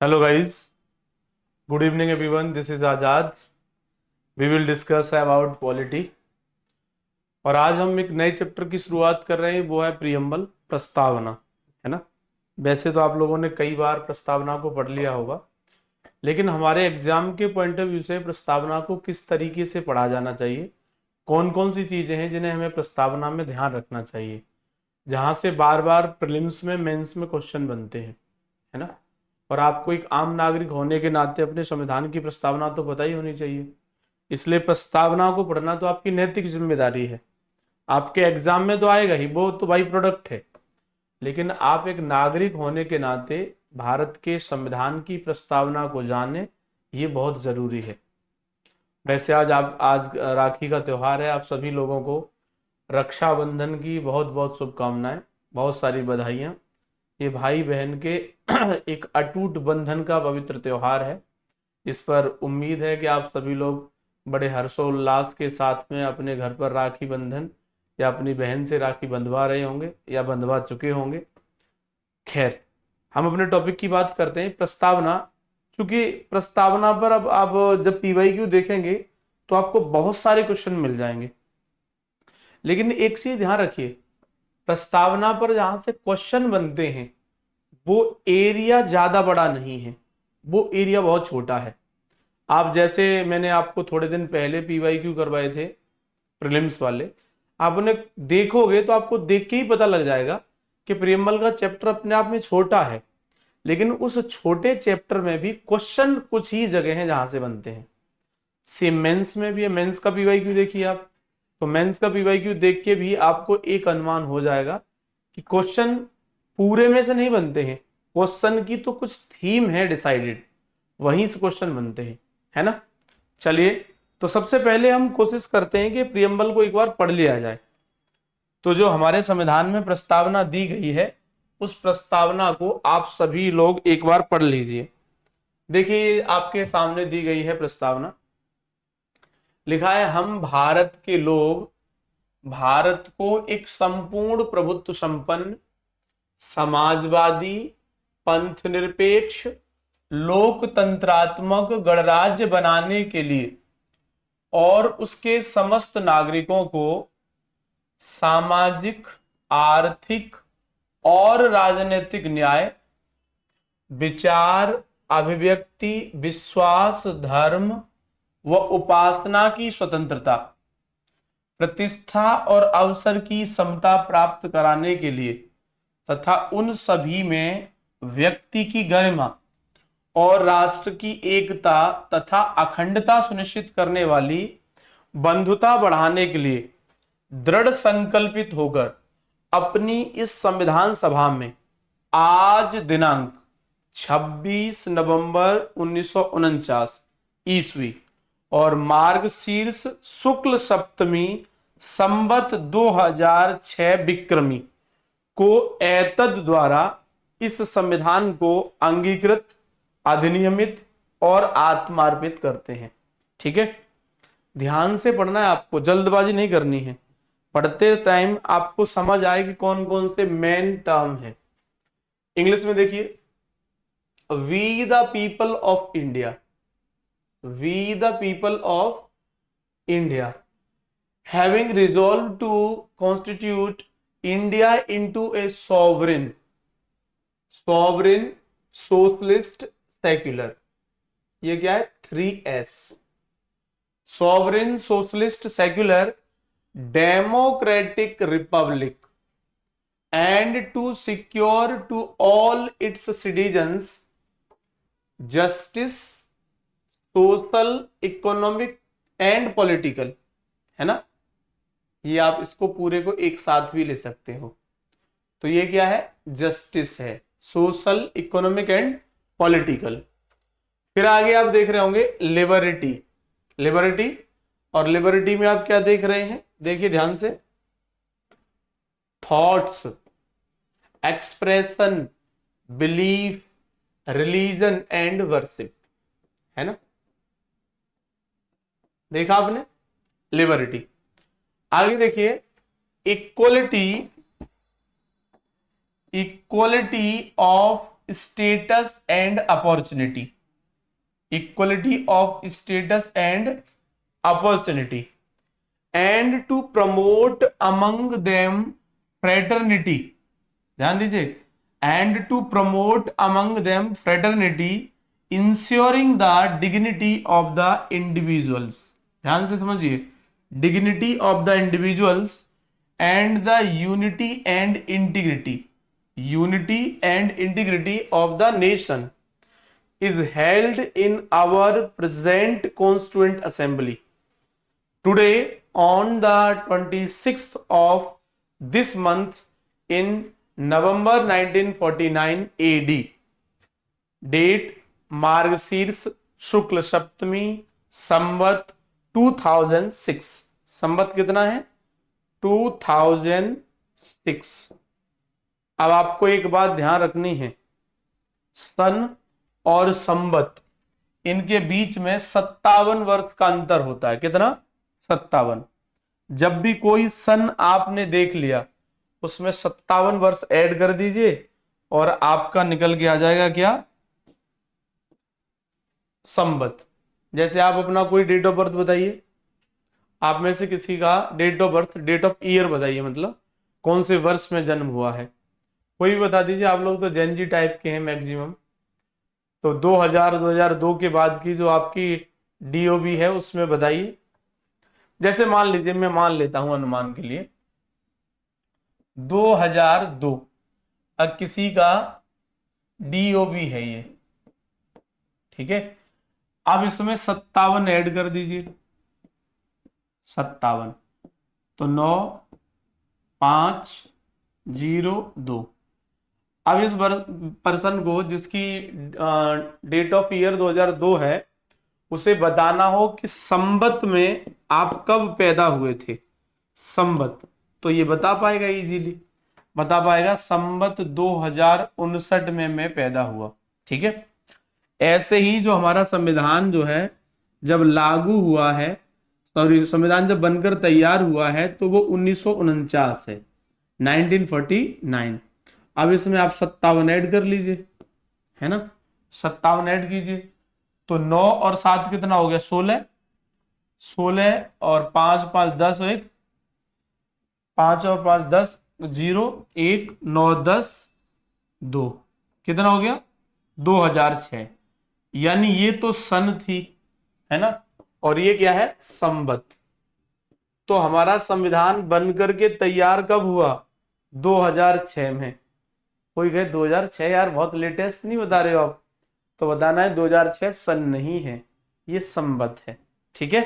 Hello guys, good evening everyone. This is Azad. We will discuss about polity. और आज हम एक नए चैप्टर की शुरुआत कर रहे हैं, वो है प्रियम्बल, प्रस्तावना, है ना। वैसे तो आप लोगों ने कई बार प्रस्तावना को पढ़ लिया होगा, लेकिन हमारे एग्जाम के पॉइंट ऑफ व्यू से प्रस्तावना को किस तरीके से पढ़ा जाना चाहिए, कौन कौन सी चीजें हैं जिन्हें हमें प्रस्तावना में ध्यान रखना चाहिए, जहां से बार बार प्रीलिम्स में, मेंस में क्वेश्चन बनते हैं, है ना। और आपको एक आम नागरिक होने के नाते अपने संविधान की प्रस्तावना तो पता ही होनी चाहिए। इसलिए प्रस्तावना को पढ़ना तो आपकी नैतिक जिम्मेदारी है। आपके एग्जाम में तो आएगा ही, वो तो बाई प्रोडक्ट है, लेकिन आप एक नागरिक होने के नाते भारत के संविधान की प्रस्तावना को जाने, ये बहुत जरूरी है। वैसे आज राखी का त्योहार है। आप सभी लोगों को रक्षाबंधन की बहुत बहुत शुभकामनाएं, बहुत सारी बधाइयां। ये भाई बहन के एक अटूट बंधन का पवित्र त्योहार है। इस पर उम्मीद है कि आप सभी लोग बड़े हर्षोल्लास के साथ में अपने घर पर राखी बंधन या अपनी बहन से राखी बंधवा रहे होंगे या बंधवा चुके होंगे। खैर, हम अपने टॉपिक की बात करते हैं, प्रस्तावना। चूंकि प्रस्तावना पर अब आप जब पीवाईक्यू देखेंगे तो आपको बहुत सारे क्वेश्चन मिल जाएंगे, लेकिन एक चीज ध्यान रखिए, प्रस्तावना पर जहां से क्वेश्चन बनते हैं वो एरिया ज्यादा बड़ा नहीं है, वो एरिया बहुत छोटा है। आप जैसे मैंने आपको थोड़े दिन पहले पीवाईक्यू करवाए थे प्रीलिम्स वाले, आप उन्हें देखोगे तो आपको देख के ही पता लग जाएगा कि प्रियम्बल का चैप्टर अपने आप में छोटा है, लेकिन उस छोटे चैप्टर में भी क्वेश्चन कुछ ही जगह हैं जहां से बनते हैं। सेम मेंस में भी है। मेंस का पीवाईक्यू देखिए आप, तो मेंस का पीवाईक्यू देख के भी आपको एक अनुमान हो जाएगा कि क्वेश्चन पूरे में से नहीं बनते हैं, क्वेश्चन की तो कुछ थीम है डिसाइडेड, वहीं से क्वेश्चन बनते हैं, है ना। चलिए, तो सबसे पहले हम कोशिश करते हैं कि प्रियम्बल को एक बार पढ़ लिया जाए। तो जो हमारे संविधान में प्रस्तावना दी गई है, उस प्रस्तावना को आप सभी लोग एक बार पढ़ लीजिए। देखिए, आपके सामने दी गई है प्रस्तावना। लिखा है, हम भारत के लोग भारत को एक संपूर्ण प्रभुत्व संपन्न, समाजवादी, पंथ निरपेक्ष, लोकतंत्रात्मक गणराज्य बनाने के लिए और उसके समस्त नागरिकों को सामाजिक, आर्थिक और राजनीतिक न्याय, विचार, अभिव्यक्ति, विश्वास, धर्म व उपासना की स्वतंत्रता, प्रतिष्ठा और अवसर की समता प्राप्त कराने के लिए तथा उन सभी में व्यक्ति की गरिमा और राष्ट्र की एकता तथा अखंडता सुनिश्चित करने वाली बंधुता बढ़ाने के लिए दृढ़ संकल्पित होकर अपनी इस संविधान सभा में आज दिनांक 26 नवंबर 1949 ईस्वी और मार्गशीर्ष शुक्ल सप्तमी संवत 2006 विक्रमी को एतद द्वारा इस संविधान को अंगीकृत, अधिनियमित और आत्मार्पित करते हैं। ठीक है, ध्यान से पढ़ना है आपको, जल्दबाजी नहीं करनी है। पढ़ते टाइम आपको समझ आए कि कौन कौन से मेन टर्म है। इंग्लिश में देखिए, we the people of India, we the people of India having resolve to constitute India into a sovereign, sovereign, socialist, secular, ये क्या है, 3S, sovereign, socialist, secular, democratic republic, and to secure to all its citizens justice, social, economic and political, है ना। ये आप इसको पूरे को एक साथ भी ले सकते हो। तो ये क्या है, जस्टिस है, सोशल, इकोनॉमिक एंड पॉलिटिकल। फिर आगे आप देख रहे होंगे लिबर्टी, लिबर्टी, और लिबर्टी में आप क्या देख रहे हैं, देखिए ध्यान से, thoughts, expression, belief, religion and worship, है ना। देखा आपने, लिबर्टी। आगे देखिए, equality, equality of status and opportunity, equality of status and opportunity, and to promote among them fraternity, ध्यान दीजिए, and to promote among them fraternity ensuring the dignity of the individuals, ध्यान से समझिए, dignity of the individuals and the unity and integrity of the nation is held in our present constituent assembly today on the 26th of this month in November 1949 AD, date मार्गशीर्ष शुक्ल सप्तमी, संवत 2006, संवत कितना है 2006। अब आपको एक बात ध्यान रखनी है, सन और संवत, इनके बीच में 57 वर्ष का अंतर होता है, कितना 57। जब भी कोई सन आपने देख लिया उसमें 57 वर्ष ऐड कर दीजिए और आपका निकल के आ जाएगा क्या, संवत। जैसे आप अपना कोई डेट ऑफ बर्थ बताइए, आप में से किसी का date of birth, date of year बताइए, मतलब कौन से वर्ष में जन्म हुआ है, कोई भी बता दीजिए। आप लोग तो जेनजी टाइप के हैं मैक्सिमम, तो 2002 के बाद की जो आपकी डीओबी है उसमें बताइए। जैसे मान लीजिए, मैं मान लेता हूं अनुमान के लिए 2002, अब किसी का डीओबी है ये, ठीक है। अब इसमें 57 ऐड कर दीजिए, 57, तो 9502। अब इस पर्सन को जिसकी डेट ऑफ ईयर 2002 है, उसे बताना हो कि संवत में आप कब पैदा हुए थे, संवत, तो ये बता पाएगा, इजीली बता पाएगा, संवत 2059 में मैं पैदा हुआ, ठीक है। ऐसे ही जो हमारा संविधान जो है जब लागू हुआ है, सॉरी संविधान जब बनकर तैयार हुआ है तो वो 1949 है, 1949। अब इसमें आप 57 ऐड कर लीजिए, है ना, 57 ऐड कीजिए, तो 9 और 7 कितना हो गया, 16, 16 और 5 5 10, 1 5 और 5 10, 0 1 9 10 2, कितना हो गया 2006। यानी ये तो सन थी, है ना, और ये क्या है, संवत। तो हमारा संविधान बनकर के तैयार कब हुआ, 2006 में। कोई कहे 2006 यार बहुत लेटेस्ट नहीं बता रहे हो आप, तो बताना है 2006 सन नहीं है, ये संवत है, ठीक है।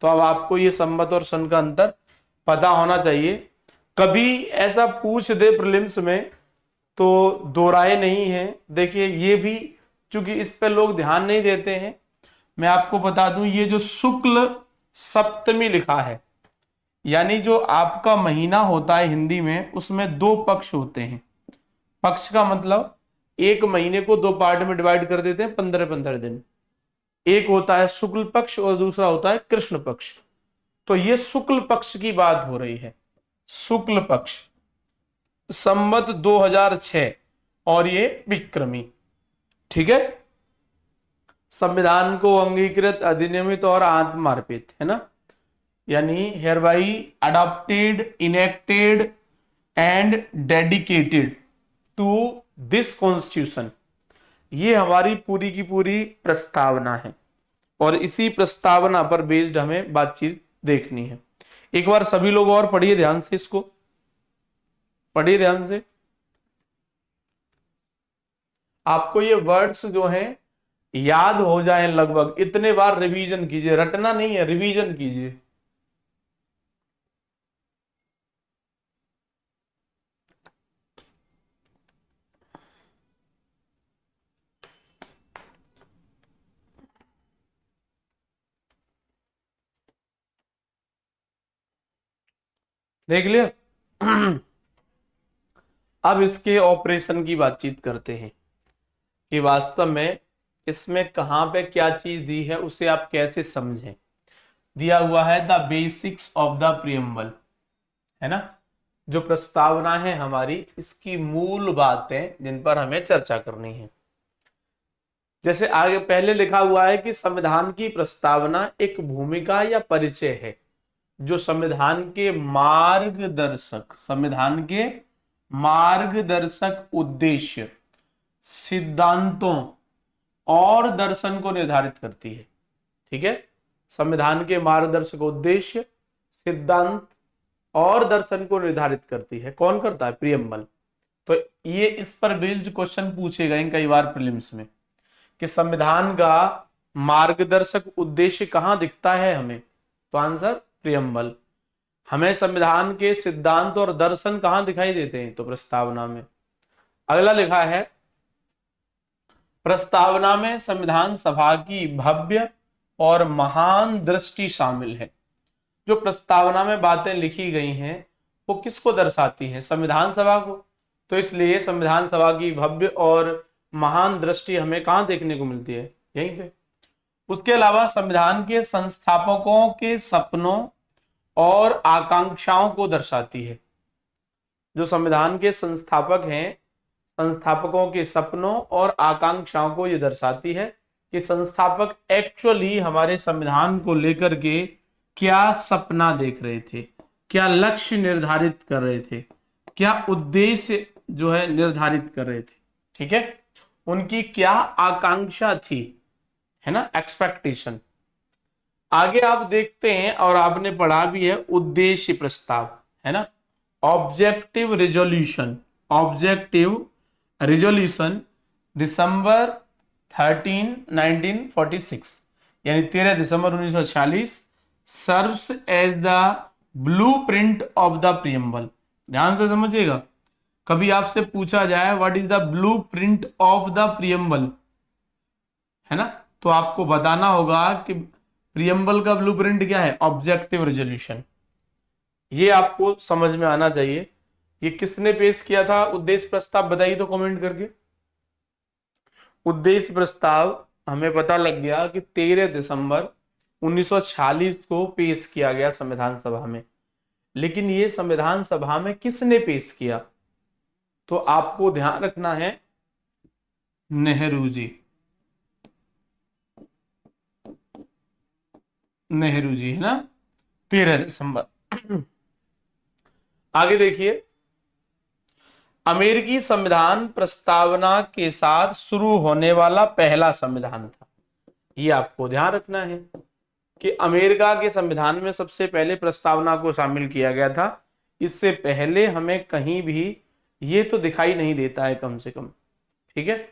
तो अब आपको ये संवत और सन का अंतर पता होना चाहिए। कभी ऐसा पूछ दे प्रीलिम्स में तो दो राय नहीं है। देखिए ये भी चूंकि इस पे लोग ध्यान नहीं देते हैं, मैं आपको बता दूं, ये जो शुक्ल सप्तमी लिखा है, यानी जो आपका महीना होता है हिंदी में, उसमें 2 पक्ष होते हैं। पक्ष का मतलब एक महीने को 2 पार्ट में डिवाइड कर देते हैं, 15-15 दिन। एक होता है शुक्ल पक्ष और दूसरा होता है कृष्ण पक्ष। तो ये शुक्ल पक्ष की बात हो रही है, शुक्ल पक्ष, संवत 2006 और ये विक्रमी, ठीक है। संविधान को अंगीकृत, अधिनियमित और आत्मार्पित, है ना, यानी hereby adopted, enacted and dedicated to this constitution। ये हमारी पूरी की पूरी प्रस्तावना है और इसी प्रस्तावना पर बेस्ड हमें बातचीत देखनी है। एक बार सभी लोग और पढ़िए ध्यान से, इसको पढ़िए ध्यान से। आपको ये वर्ड्स जो हैं याद हो जाएं लगभग, इतने बार रिवीजन कीजिए, रटना नहीं है, रिवीजन कीजिए। देख लिया। अब इसके ऑपरेशन की बातचीत करते हैं कि वास्तव में इसमें कहां पे क्या चीज दी है, उसे आप कैसे समझें। दिया हुआ है the basics of the preamble, है ना, जो प्रस्तावना है हमारी, इसकी मूल बातें जिन पर हमें चर्चा करनी है। जैसे आगे पहले लिखा हुआ है कि संविधान की प्रस्तावना एक भूमिका या परिचय है जो संविधान के मार्गदर्शक उद्देश्य, सिद्धांतों और दर्शन को निर्धारित करती है। ठीक है, संविधान के मार्गदर्शक उद्देश्य, सिद्धांत और दर्शन को निर्धारित करती है। कौन करता है? प्रियम्बल। तो ये इस पर बेस्ड क्वेश्चन पूछे गए कई बार प्रीलिम्स में कि संविधान का मार्गदर्शक उद्देश्य कहां दिखता है हमें, तो आंसर प्रियम्बल। हमें संविधान के सिद्धांत और दर्शन कहां दिखाई देते हैं, तो प्रस्तावना में। अगला लिखा है, प्रस्तावना में संविधान सभा की भव्य और महान दृष्टि शामिल है। जो प्रस्तावना में बातें लिखी गई हैं वो किसको दर्शाती हैं? संविधान सभा को। तो इसलिए संविधान सभा की भव्य और महान दृष्टि हमें कहां देखने को मिलती है? यहीं पे। उसके अलावा संविधान के संस्थापकों के सपनों और आकांक्षाओं को दर्शाती है। जो संविधान के संस्थापक हैं, संस्थापकों के सपनों और आकांक्षाओं को यह दर्शाती है कि संस्थापक एक्चुअली हमारे संविधान को लेकर के क्या सपना देख रहे थे, क्या लक्ष्य निर्धारित कर रहे थे, क्या उद्देश्य जो है निर्धारित कर रहे थे। ठीक है, उनकी क्या आकांक्षा थी, है ना, एक्सपेक्टेशन। आगे आप देखते हैं और आपने पढ़ा भी है, उद्देश्य प्रस्ताव, है ना, ऑब्जेक्टिव रिजोल्यूशन दिसंबर 13 1946 यानी 13 दिसंबर 1946 serves as the blueprint of the preamble. ध्यान से समझिएगा, कभी आपसे पूछा जाए what is the blueprint of the preamble, है ना, तो आपको बताना होगा कि प्रियम्बल का ब्लूप्रिंट क्या है? Objective resolution. ये आपको समझ में आना चाहिए। ये किसने पेश किया था उद्देश्य प्रस्ताव? बताइए तो कमेंट करके। उद्देश्य प्रस्ताव हमें पता लग गया कि 13 दिसंबर 1946 को पेश किया गया संविधान सभा में। लेकिन ये संविधान सभा में किसने पेश किया? तो आपको ध्यान रखना है, नेहरू जी। नेहरू जी, है ना, 13 दिसंबर। आगे देखिए, अमेरिकी संविधान प्रस्तावना के साथ शुरू होने वाला पहला संविधान था। ये आपको ध्यान रखना है कि अमेरिका के संविधान में सबसे पहले प्रस्तावना को शामिल किया गया था। इससे पहले हमें कहीं भी ये तो दिखाई नहीं देता है, कम से कम। ठीक है,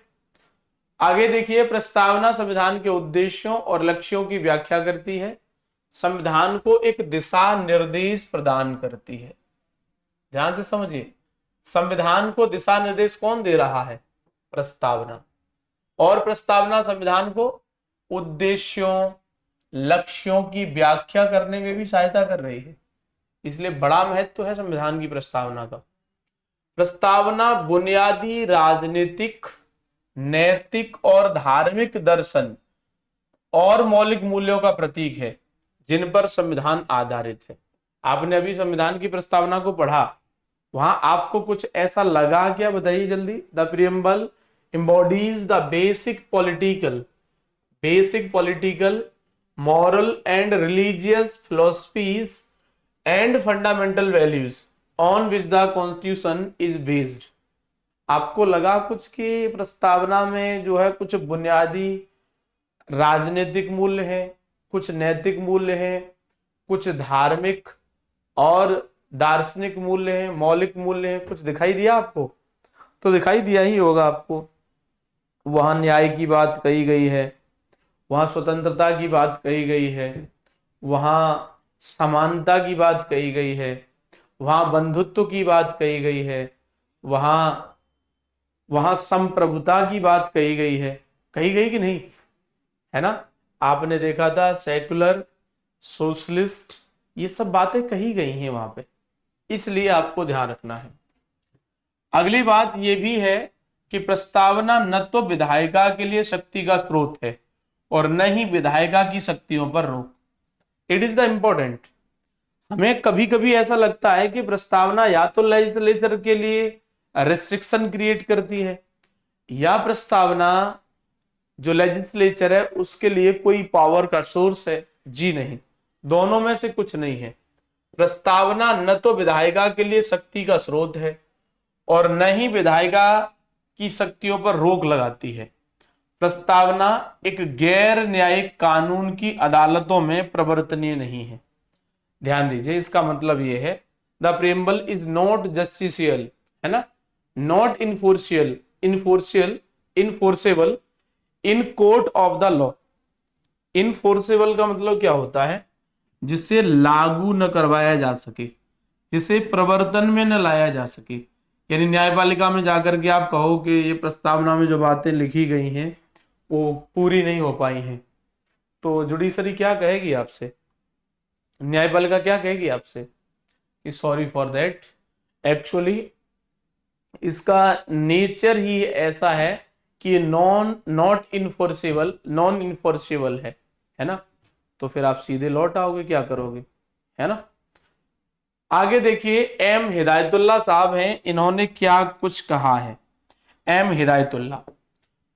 आगे देखिए, प्रस्तावना संविधान के उद्देश्यों और लक्ष्यों की व्याख्या करती है, संविधान को एक दिशा निर्देश प्रदान करती है। ध्यान से समझिए, संविधान को दिशा निर्देश कौन दे रहा है? प्रस्तावना। और प्रस्तावना संविधान को उद्देश्यों, लक्ष्यों की व्याख्या करने में भी सहायता कर रही है। इसलिए बड़ा महत्व है संविधान की प्रस्तावना का। प्रस्तावना बुनियादी राजनीतिक, नैतिक और धार्मिक दर्शन और मौलिक मूल्यों का प्रतीक है जिन पर संविधान आधारित है। आपने अभी संविधान की प्रस्तावना को पढ़ा, वहां आपको कुछ ऐसा लगा क्या? बताइए जल्दी। The preamble embodies the basic political, moral and religious philosophies and fundamental values on which the constitution is based। आपको लगा कुछ कि प्रस्तावना में जो है कुछ बुनियादी राजनीतिक मूल्य है, कुछ नैतिक मूल्य है, कुछ धार्मिक और दार्शनिक मूल्य है, मौलिक मूल्य है, कुछ दिखाई दिया आपको? तो दिखाई दिया ही होगा आपको। वहां न्याय की बात कही गई है, वहां स्वतंत्रता की बात कही गई है, वहां समानता की बात कही गई है, वहां बंधुत्व की बात कही गई है, वहां संप्रभुता की बात कही गई है। कही गई कि नहीं, है ना? आपने देखा था सेकुलर, सोशलिस्ट, ये सब बातें कही गई हैं वहां पे, इसलिए आपको ध्यान रखना है। अगली बात यह भी है कि प्रस्तावना न तो विधायिका के लिए शक्ति का स्रोत है और न ही विधायिका की शक्तियों पर रोक। It is the important. हमें कभी कभी ऐसा लगता है कि प्रस्तावना या तो लेजिस्लेचर के लिए रिस्ट्रिक्शन क्रिएट करती है, या प्रस्तावना जो लेजिस्लेचर है उसके लिए कोई पावर का सोर्स है। जी नहीं, दोनों में से कुछ नहीं है। प्रस्तावना न तो विधायिका के लिए शक्ति का स्रोत है और न ही विधायिका की शक्तियों पर रोक लगाती है। प्रस्तावना एक गैर न्यायिक कानून की अदालतों में प्रवर्तनीय नहीं है। ध्यान दीजिए, इसका मतलब यह है the preamble is not justiciable, है ना, not enforceable in court of the law. Enforceable का मतलब क्या होता है? जिसे लागू न करवाया जा सके, जिसे प्रवर्तन में न लाया जा सके। यानी न्यायपालिका में जाकर के आप कहो कि ये प्रस्तावना में जो बातें लिखी गई हैं वो पूरी नहीं हो पाई हैं, तो जुडिशरी क्या कहेगी आपसे? न्यायपालिका क्या कहेगी आपसे कि सॉरी फॉर दैट, एक्चुअली इसका नेचर ही ऐसा है कि नॉन इन्फोर्सेबल है ना। तो फिर आप सीधे लौट आओगे, क्या करोगे, है ना। आगे देखिए, एम हिदायतुल्लाह साहब हैं, इन्होंने क्या कुछ कहा है। एम हिदायतुल्लाह,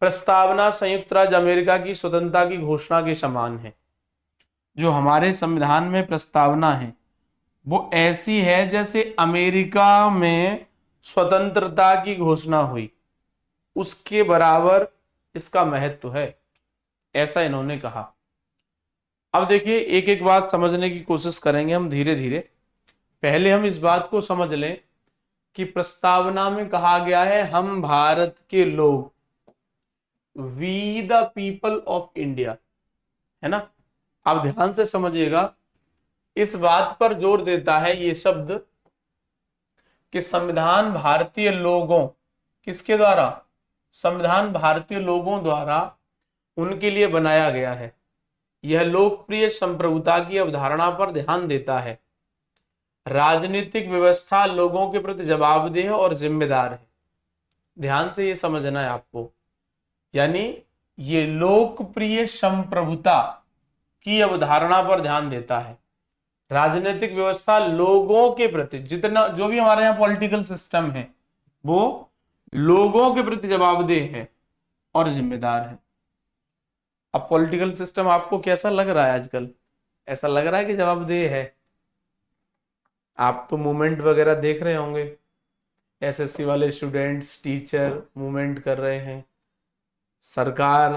प्रस्तावना संयुक्त राज्य अमेरिका की स्वतंत्रता की घोषणा के समान है। जो हमारे संविधान में प्रस्तावना है वो ऐसी है जैसे अमेरिका में स्वतंत्रता की घोषणा हुई, उसके बराबर इसका महत्व है, ऐसा इन्होंने कहा। अब देखिए, एक एक बात समझने की कोशिश करेंगे हम धीरे धीरे। पहले हम इस बात को समझ लें कि प्रस्तावना में कहा गया है हम भारत के लोग, we the people of India, है ना। आप ध्यान से समझिएगा, इस बात पर जोर देता है ये शब्द कि संविधान भारतीय लोगों, किसके द्वारा? संविधान भारतीय लोगों द्वारा उनके लिए बनाया गया है। यह लोकप्रिय संप्रभुता की अवधारणा पर ध्यान देता है। राजनीतिक व्यवस्था लोगों के प्रति जवाबदेह और जिम्मेदार है। ध्यान से ये समझना है आपको, यानी ये लोकप्रिय संप्रभुता की अवधारणा पर ध्यान देता है। राजनीतिक व्यवस्था लोगों के प्रति, जितना जो भी हमारे यहाँ पॉलिटिकल सिस्टम है वो लोगों के प्रति जवाबदेह है और जिम्मेदार है। अब पॉलिटिकल सिस्टम आपको कैसा लग रहा है आजकल? ऐसा लग रहा है कि जवाबदेह है? आप तो मूवमेंट वगैरह देख रहे होंगे, एसएससी वाले स्टूडेंट्स, टीचर मूवमेंट कर रहे हैं, सरकार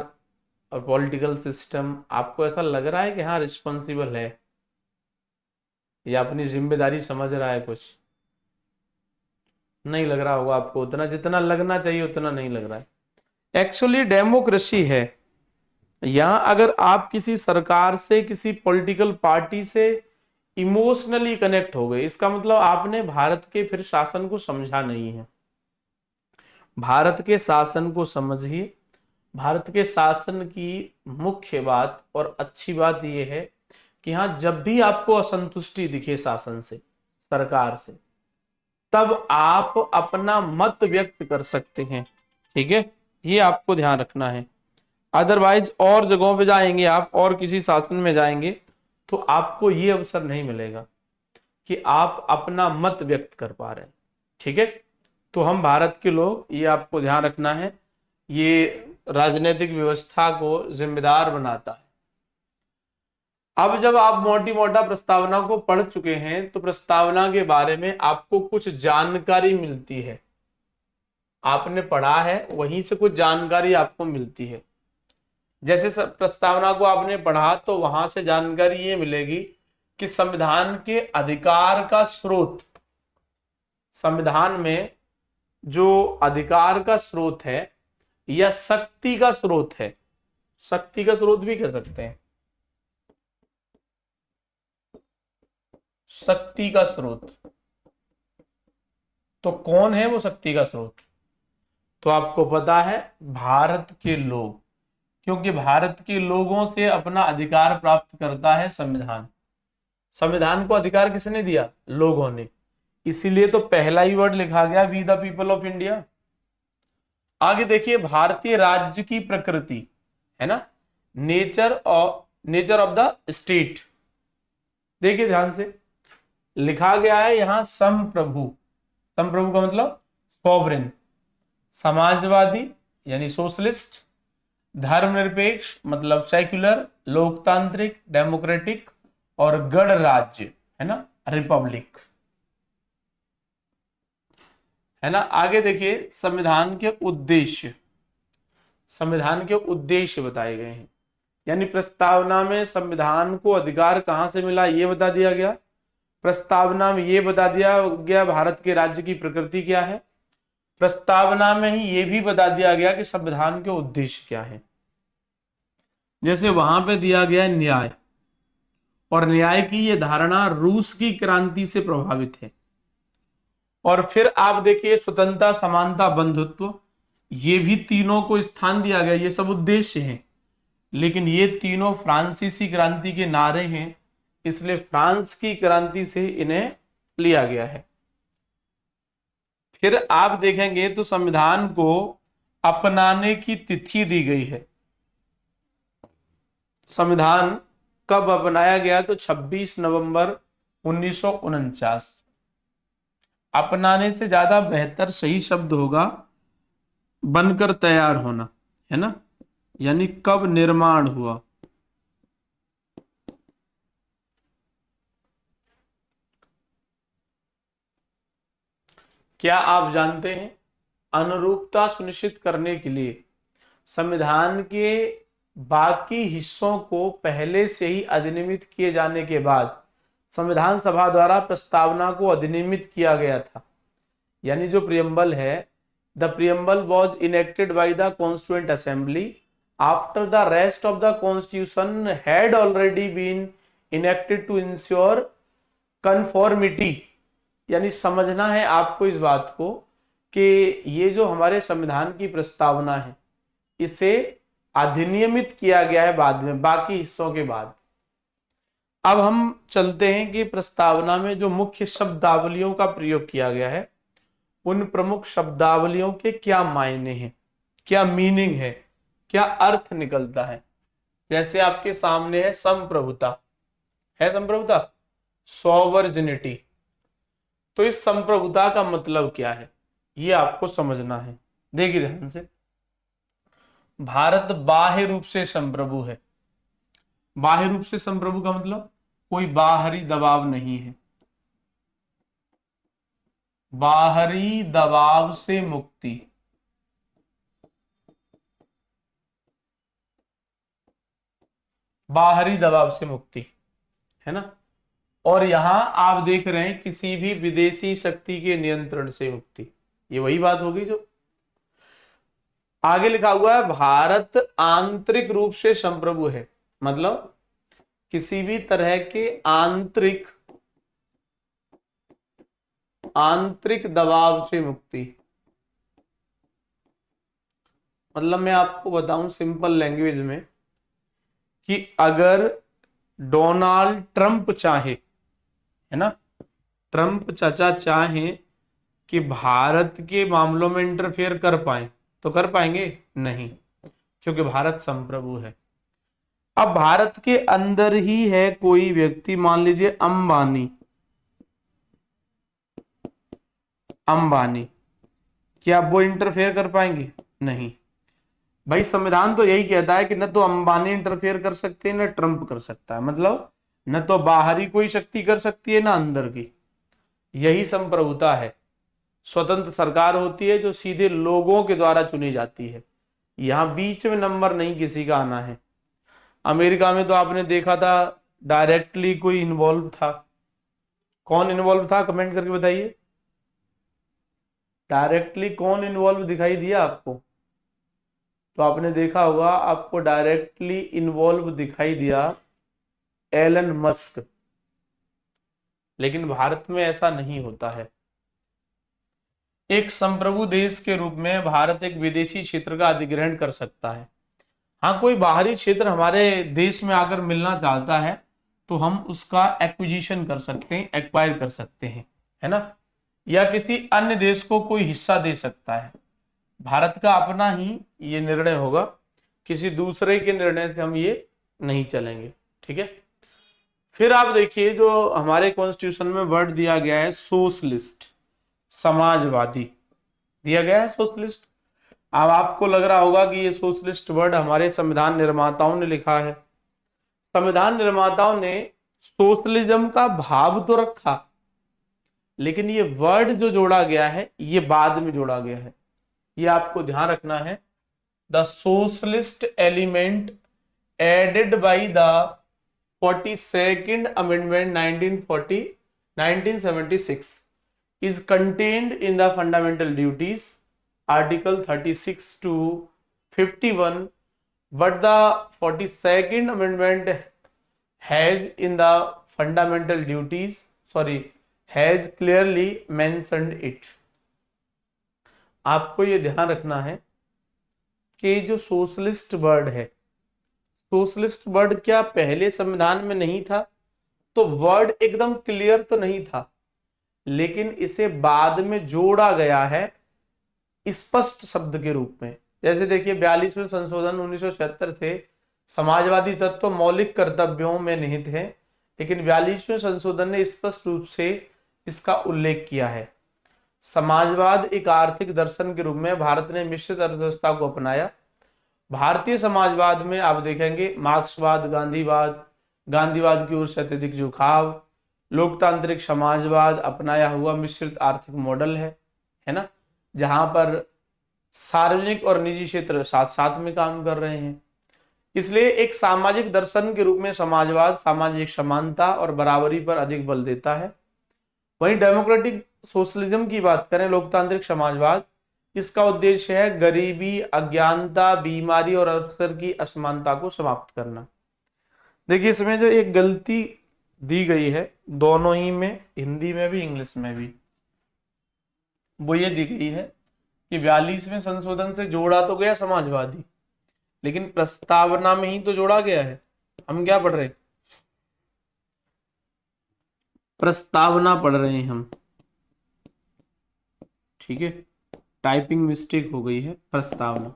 और पॉलिटिकल सिस्टम, आपको ऐसा लग रहा है कि हाँ रिस्पॉन्सिबल है या अपनी जिम्मेदारी समझ रहा है? कुछ नहीं लग रहा होगा आपको, उतना जितना लगना चाहिए उतना नहीं लग रहा है। एक्चुअली डेमोक्रेसी है, यहां अगर आप किसी सरकार से, किसी पॉलिटिकल पार्टी से इमोशनली कनेक्ट हो गए, इसका मतलब आपने भारत के फिर शासन को समझा नहीं है। भारत के शासन को समझिए। भारत के शासन की मुख्य बात और अच्छी बात यह है कि हाँ, जब भी आपको असंतुष्टि दिखे शासन से, सरकार से, तब आप अपना मत व्यक्त कर सकते हैं, ठीक है, ये आपको ध्यान रखना है। अदरवाइज और जगहों पे जाएंगे आप, और किसी शासन में जाएंगे तो आपको ये अवसर नहीं मिलेगा कि आप अपना मत व्यक्त कर पा रहे हैं, ठीक है। तो हम भारत के लोग, ये आपको ध्यान रखना है, ये राजनीतिक व्यवस्था को जिम्मेदार बनाता है। अब जब आप मोटी मोटा प्रस्तावना को पढ़ चुके हैं तो प्रस्तावना के बारे में आपको कुछ जानकारी मिलती है। आपने पढ़ा है वहीं से कुछ जानकारी आपको मिलती है। जैसे प्रस्तावना को आपने पढ़ा तो वहां से जानकारी ये मिलेगी कि संविधान के अधिकार का स्रोत, संविधान में जो अधिकार का स्रोत है या शक्ति का स्रोत है, शक्ति का स्रोत भी कह सकते हैं, शक्ति का स्रोत, तो कौन है वो शक्ति का स्रोत? तो आपको पता है, भारत के लोग, क्योंकि भारत के लोगों से अपना अधिकार प्राप्त करता है संविधान। संविधान को अधिकार किसने दिया? लोगों ने। इसीलिए तो पहला ही वर्ड लिखा गया, we the people of India. आगे देखिए, भारतीय राज्य की प्रकृति, है ना, नेचर ऑफ द स्टेट। देखिए ध्यान से, लिखा गया है यहां संप्रभु। संप्रभु का मतलब सॉवरेन, समाजवादी यानी सोशलिस्ट, धर्मनिरपेक्ष मतलब सेक्युलर, लोकतांत्रिक डेमोक्रेटिक, और गणराज्य है ना रिपब्लिक, है ना। आगे देखिए संविधान के उद्देश्य, संविधान के उद्देश्य बताए गए हैं। यानी प्रस्तावना में संविधान को अधिकार कहां से मिला ये बता दिया गया, प्रस्तावना में ये बता दिया गया भारत के राज्य की प्रकृति क्या है, प्रस्तावना में ही ये भी बता दिया गया कि संविधान के उद्देश्य क्या है। जैसे वहां पे दिया गया न्याय, और न्याय की ये धारणा रूस की क्रांति से प्रभावित है। और फिर आप देखिए स्वतंत्रता, समानता, बंधुत्व, ये भी तीनों को स्थान दिया गया, ये सब उद्देश्य हैं। लेकिन ये तीनों फ्रांसीसी क्रांति के नारे हैं, इसलिए फ्रांस की क्रांति से इन्हें लिया गया है। फिर आप देखेंगे तो संविधान को अपनाने की तिथि दी गई है। संविधान कब अपनाया गया तो 26 नवंबर 1949। अपनाने से ज्यादा बेहतर सही शब्द होगा बनकर तैयार होना, है ना। यानी कब निर्माण हुआ, क्या आप जानते हैं अनुरूपता सुनिश्चित करने के लिए संविधान के बाकी हिस्सों को पहले से ही अधिनियमित किए जाने के बाद संविधान सभा द्वारा प्रस्तावना को अधिनियमित किया गया था। यानी जो प्रियम्बल है, the preamble was enacted by the constituent assembly after the rest of the constitution had already been enacted to ensure conformity. यानी समझना है आपको इस बात को कि ये जो हमारे संविधान की प्रस्तावना है इसे अधिनियमित किया गया है बाद में, बाकी हिस्सों के बाद। अब हम चलते हैं कि प्रस्तावना में जो मुख्य शब्दावलियों का प्रयोग किया गया है उन प्रमुख शब्दावलियों के क्या मायने हैं, क्या मीनिंग है, क्या अर्थ निकलता है। जैसे आपके सामने है संप्रभुता, है संप्रभुता, सॉवर्जिनिटी। तो इस संप्रभुता का मतलब क्या है ये आपको समझना है। देखिए ध्यान से, भारत बाह्य रूप से संप्रभु है। बाह्य रूप से संप्रभु का मतलब कोई बाहरी दबाव नहीं है, बाहरी दबाव से मुक्ति, बाहरी दबाव से मुक्ति, है ना। और यहां आप देख रहे हैं किसी भी विदेशी शक्ति के नियंत्रण से मुक्ति, ये वही बात होगी जो आगे लिखा हुआ है। भारत आंतरिक रूप से संप्रभु है, मतलब किसी भी तरह के आंतरिक दबाव से मुक्ति। मतलब मैं आपको बताऊं सिंपल लैंग्वेज में कि अगर डोनाल्ड ट्रंप चाहे, है ना, ट्रंप चाचा चाहें कि भारत के मामलों में इंटरफेयर कर पाए तो कर पाएंगे नहीं, क्योंकि भारत संप्रभु है। अब भारत के अंदर ही है कोई व्यक्ति, मान लीजिए अंबानी, क्या वो इंटरफेयर कर पाएंगे? नहीं। भाई संविधान तो यही कहता है कि न तो अंबानी इंटरफेयर कर सकते हैं न ट्रंप कर सकता है, मतलब न तो बाहरी कोई शक्ति कर सकती है ना अंदर की। यही संप्रभुता है। स्वतंत्र सरकार होती है जो सीधे लोगों के द्वारा चुनी जाती है, यहां बीच में नंबर नहीं किसी का आना है। अमेरिका में तो आपने देखा था डायरेक्टली कोई इन्वॉल्व था, कौन इन्वॉल्व था कमेंट करके बताइए। डायरेक्टली कौन इन्वॉल्व दिखाई दिया आपको? तो आपने देखा होगा, आपको डायरेक्टली इन्वॉल्व दिखाई दिया एलन मस्क। लेकिन भारत में ऐसा नहीं होता है। एक संप्रभु देश के रूप में भारत एक विदेशी क्षेत्र का अधिग्रहण कर सकता है। हाँ, कोई बाहरी क्षेत्र हमारे देश में आकर मिलना चाहता है तो हम उसका एक्विजिशन कर सकते हैं, एक्वायर कर सकते हैं, है ना, या किसी अन्य देश को कोई हिस्सा दे सकता है। भारत का अपना ही ये निर्णय होगा, किसी दूसरे के निर्णय से हम ये नहीं चलेंगे, ठीक है। फिर आप देखिए जो हमारे कॉन्स्टिट्यूशन में वर्ड दिया गया है सोशलिस्ट, समाजवादी दिया गया है सोशलिस्ट। अब आपको लग रहा होगा कि ये सोशलिस्ट वर्ड हमारे संविधान निर्माताओं ने लिखा है। संविधान निर्माताओं ने सोशलिज्म का भाव तो रखा, लेकिन ये वर्ड जो जोड़ा गया है ये बाद में जोड़ा गया है। ये आपको ध्यान रखना है। The socialist element added by the 42nd amendment 1976 is contained in the fundamental duties article 36 to 51, but the 42nd amendment has in the fundamental duties has clearly mentioned it। आपको ये ध्यान रखना है कि जो सोशलिस्ट वर्ड है, socialist word क्या पहले संविधान में नहीं था? तो वर्ड एकदम क्लियर तो नहीं था, लेकिन इसे बाद में जोड़ा गया है स्पष्ट शब्द के रूप में। जैसे देखिए 42वें संशोधन 1976 से समाजवादी तत्व मौलिक कर्तव्यों में निहित है, लेकिन 42वें संशोधन ने स्पष्ट रूप से इसका उल्लेख किया है। समाजवाद एक आर्थिक दर्शन के रूप में भारत ने मिश्रित अर्थव्यवस्था को अपनाया। भारतीय समाजवाद में आप देखेंगे मार्क्सवाद, गांधीवाद की ओर से अत्यधिक झुकाव, लोकतांत्रिक समाजवाद अपनाया हुआ मिश्रित आर्थिक मॉडल है ना, जहां पर सार्वजनिक और निजी क्षेत्र साथ साथ में काम कर रहे हैं। इसलिए एक सामाजिक दर्शन के रूप में समाजवाद सामाजिक समानता और बराबरी पर अधिक बल देता है। वहीं डेमोक्रेटिक सोशलिज्म की बात करें, लोकतांत्रिक समाजवाद, इसका उद्देश्य है गरीबी, अज्ञानता, बीमारी और अवसर की असमानता को समाप्त करना। देखिए इसमें जो एक गलती दी गई है दोनों ही में, हिंदी में भी इंग्लिश में भी, वो ये दी गई है कि 42वें संशोधन से जोड़ा तो गया समाजवादी, लेकिन प्रस्तावना में ही तो जोड़ा गया है। हम क्या पढ़ रहे हैं? प्रस्तावना पढ़ रहे हैं हम, ठीक है। टाइपिंग मिस्टेक हो गई है, प्रस्तावना।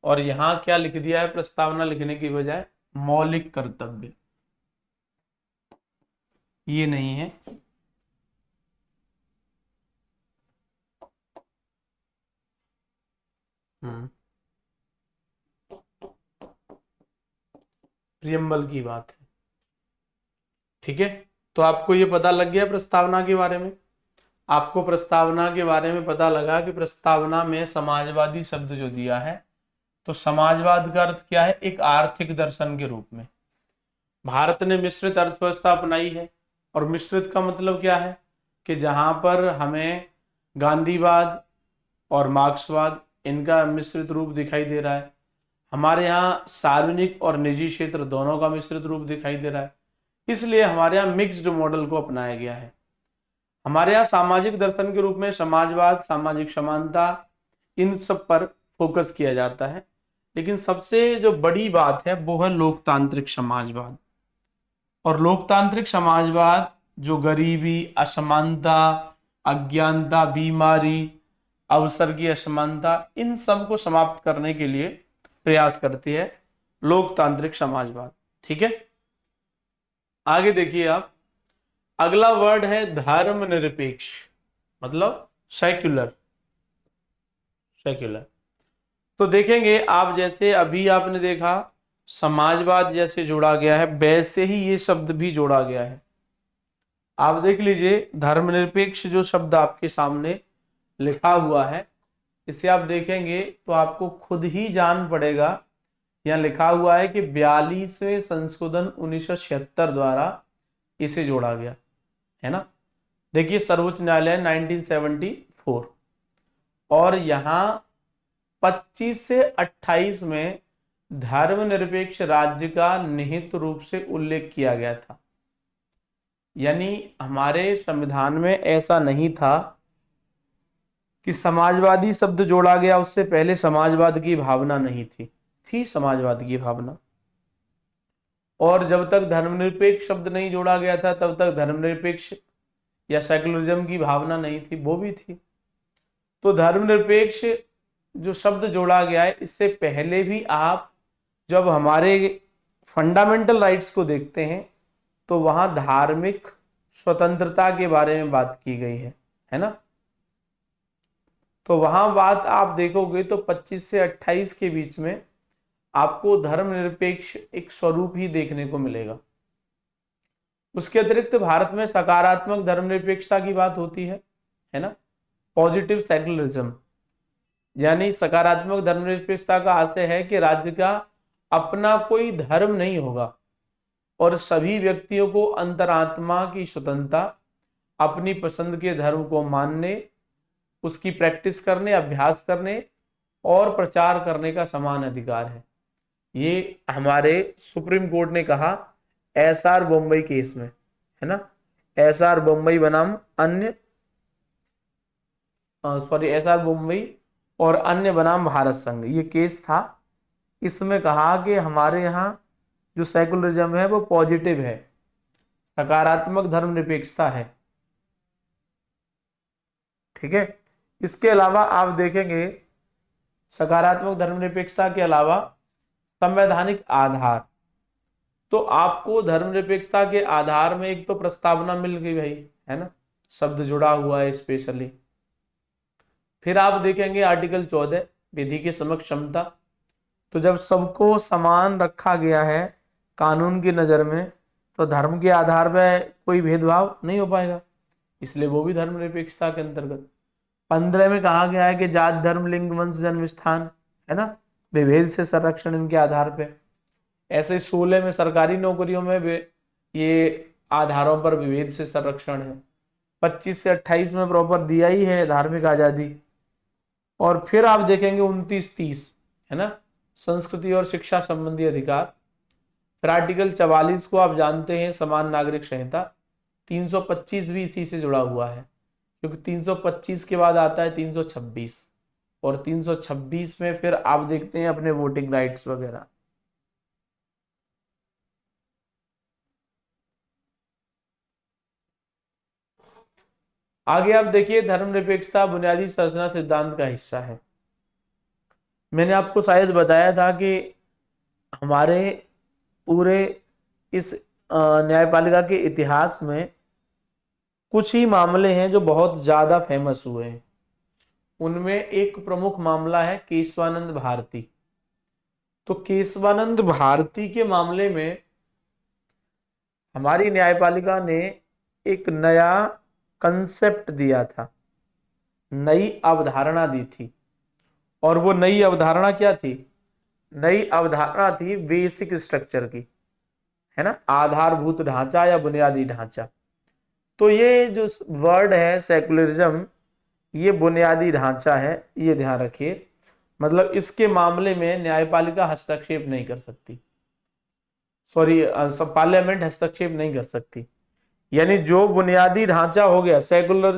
और यहां क्या लिख दिया है प्रस्तावना लिखने की बजाय? मौलिक कर्तव्य। ये नहीं है। प्रियम्बल की बात है, ठीक है। तो आपको ये पता लग गया प्रस्तावना के बारे में। आपको प्रस्तावना के बारे में पता लगा कि प्रस्तावना में समाजवादी शब्द जो दिया है, तो समाजवाद का अर्थ क्या है? एक आर्थिक दर्शन के रूप में भारत ने मिश्रित अर्थव्यवस्था अपनाई है। और मिश्रित का मतलब क्या है? कि जहां पर हमें गांधीवाद और मार्क्सवाद इनका मिश्रित रूप दिखाई दे रहा है, हमारे यहाँ सार्वजनिक और निजी क्षेत्र दोनों का मिश्रित रूप दिखाई दे रहा है, इसलिए हमारे यहाँ मिक्स्ड मॉडल को अपनाया गया है। हमारे यहाँ सामाजिक दर्शन के रूप में समाजवाद, सामाजिक समानता, इन सब पर फोकस किया जाता है। लेकिन सबसे जो बड़ी बात है वो है लोकतांत्रिक समाजवाद। और लोकतांत्रिक समाजवाद जो गरीबी, असमानता, अज्ञानता, बीमारी, अवसर की असमानता, इन सब को समाप्त करने के लिए प्रयास करती है लोकतांत्रिक समाजवाद, ठीक है। आगे देखिए आप, अगला वर्ड है धर्मनिरपेक्ष, मतलब सेक्युलर। तो देखेंगे आप, जैसे अभी आपने देखा समाजवाद जैसे जोड़ा गया है, वैसे ही ये शब्द भी जोड़ा गया है। आप देख लीजिए धर्मनिरपेक्ष जो शब्द आपके सामने लिखा हुआ है, इसे आप देखेंगे तो आपको खुद ही जान पड़ेगा। यहाँ लिखा हुआ है कि 42वें संशोधन 1976 द्वारा इसे जोड़ा गया है ना। देखिए सर्वोच्च न्यायालय 1974, और यहाँ 25 से 28 में धर्मनिरपेक्ष राज्य का निहित रूप से उल्लेख किया गया था। यानी हमारे संविधान में ऐसा नहीं था कि समाजवादी शब्द जोड़ा गया, उससे पहले समाजवाद की भावना नहीं थी, समाजवाद की भावना। और जब तक धर्मनिरपेक्ष शब्द नहीं जोड़ा गया था तब तक धर्मनिरपेक्ष या सेकुलरिज्म की भावना नहीं थी, वो भी थी। तो धर्मनिरपेक्ष जो शब्द जोड़ा गया है, इससे पहले भी आप जब हमारे फंडामेंटल राइट्स को देखते हैं तो वहां धार्मिक स्वतंत्रता के बारे में बात की गई है ना। तो वहां बात आप देखोगे तो 25 से 28 के बीच में आपको धर्मनिरपेक्ष एक स्वरूप ही देखने को मिलेगा। उसके अतिरिक्त भारत में सकारात्मक धर्मनिरपेक्षता की बात होती है ना। पॉजिटिव सेकुलरिज्म, यानी सकारात्मक धर्मनिरपेक्षता का आशय है कि राज्य का अपना कोई धर्म नहीं होगा और सभी व्यक्तियों को अंतरात्मा की स्वतंत्रता, अपनी पसंद के धर्म को मानने, उसकी प्रैक्टिस करने, अभ्यास करने और प्रचार करने का समान अधिकार है। ये हमारे सुप्रीम कोर्ट ने कहा एसआर बम्बई केस में, है ना। एसआर बम्बई बनाम अन्य एसआर बम्बई और अन्य बनाम भारत संघ, ये केस था। इसमें कहा कि हमारे यहाँ जो सेकुलरिज्म है वो पॉजिटिव है, सकारात्मक धर्मनिरपेक्षता है। ठीक है। इसके अलावा आप देखेंगे सकारात्मक धर्मनिरपेक्षता के अलावा संवैधानिक आधार, तो आपको धर्मनिरपेक्षता के आधार में एक तो प्रस्तावना मिल गई भाई, है ना, शब्द जुड़ा हुआ है स्पेशली। फिर आप देखेंगे आर्टिकल 14 विधि के समक्ष क्षमता, तो जब सबको समान रखा गया है कानून की नजर में तो धर्म के आधार पर कोई भेदभाव नहीं हो पाएगा, इसलिए वो भी धर्मनिरपेक्षता के अंतर्गत। 15 में कहा गया है कि जात, धर्म, लिंग, वंश, जन्म स्थान, है ना, विभेद से संरक्षण इनके आधार पे। ऐसे 16 में सरकारी नौकरियों में ये आधारों पर विभेद से संरक्षण है। 25 से 28 में प्रॉपर दिया ही है धार्मिक आजादी। और फिर आप देखेंगे 29-30, है ना, संस्कृति और शिक्षा संबंधी अधिकार। फिर आर्टिकल 44 को आप जानते हैं समान नागरिक संहिता, 325 भी इसी से जुड़ा हुआ है, क्योंकि 325 के बाद आता है 326 और 326 में फिर आप देखते हैं अपने वोटिंग राइट्स वगैरह। आगे आप देखिए धर्मनिरपेक्षता बुनियादी संरचना सिद्धांत का हिस्सा है। मैंने आपको शायद बताया था कि हमारे पूरे इस न्यायपालिका के इतिहास में कुछ ही मामले हैं जो बहुत ज्यादा फेमस हुए हैं। उनमें एक प्रमुख मामला है केशवानंद भारती। तो केशवानंद भारती के मामले में हमारी न्यायपालिका ने एक नया कंसेप्ट दिया था, नई अवधारणा दी थी। और वो नई अवधारणा क्या थी? नई अवधारणा थी बेसिक स्ट्रक्चर की, है ना, आधारभूत ढांचा या बुनियादी ढांचा। तो ये जो वर्ड है सेकुलरिज्म, ये बुनियादी ढांचा है, ये ध्यान रखिए। मतलब इसके मामले में न्यायपालिका हस्तक्षेप नहीं कर सकती, सॉरी पार्लियामेंट हस्तक्षेप नहीं कर सकती। यानी जो बुनियादी ढांचा हो गया सेकुलर,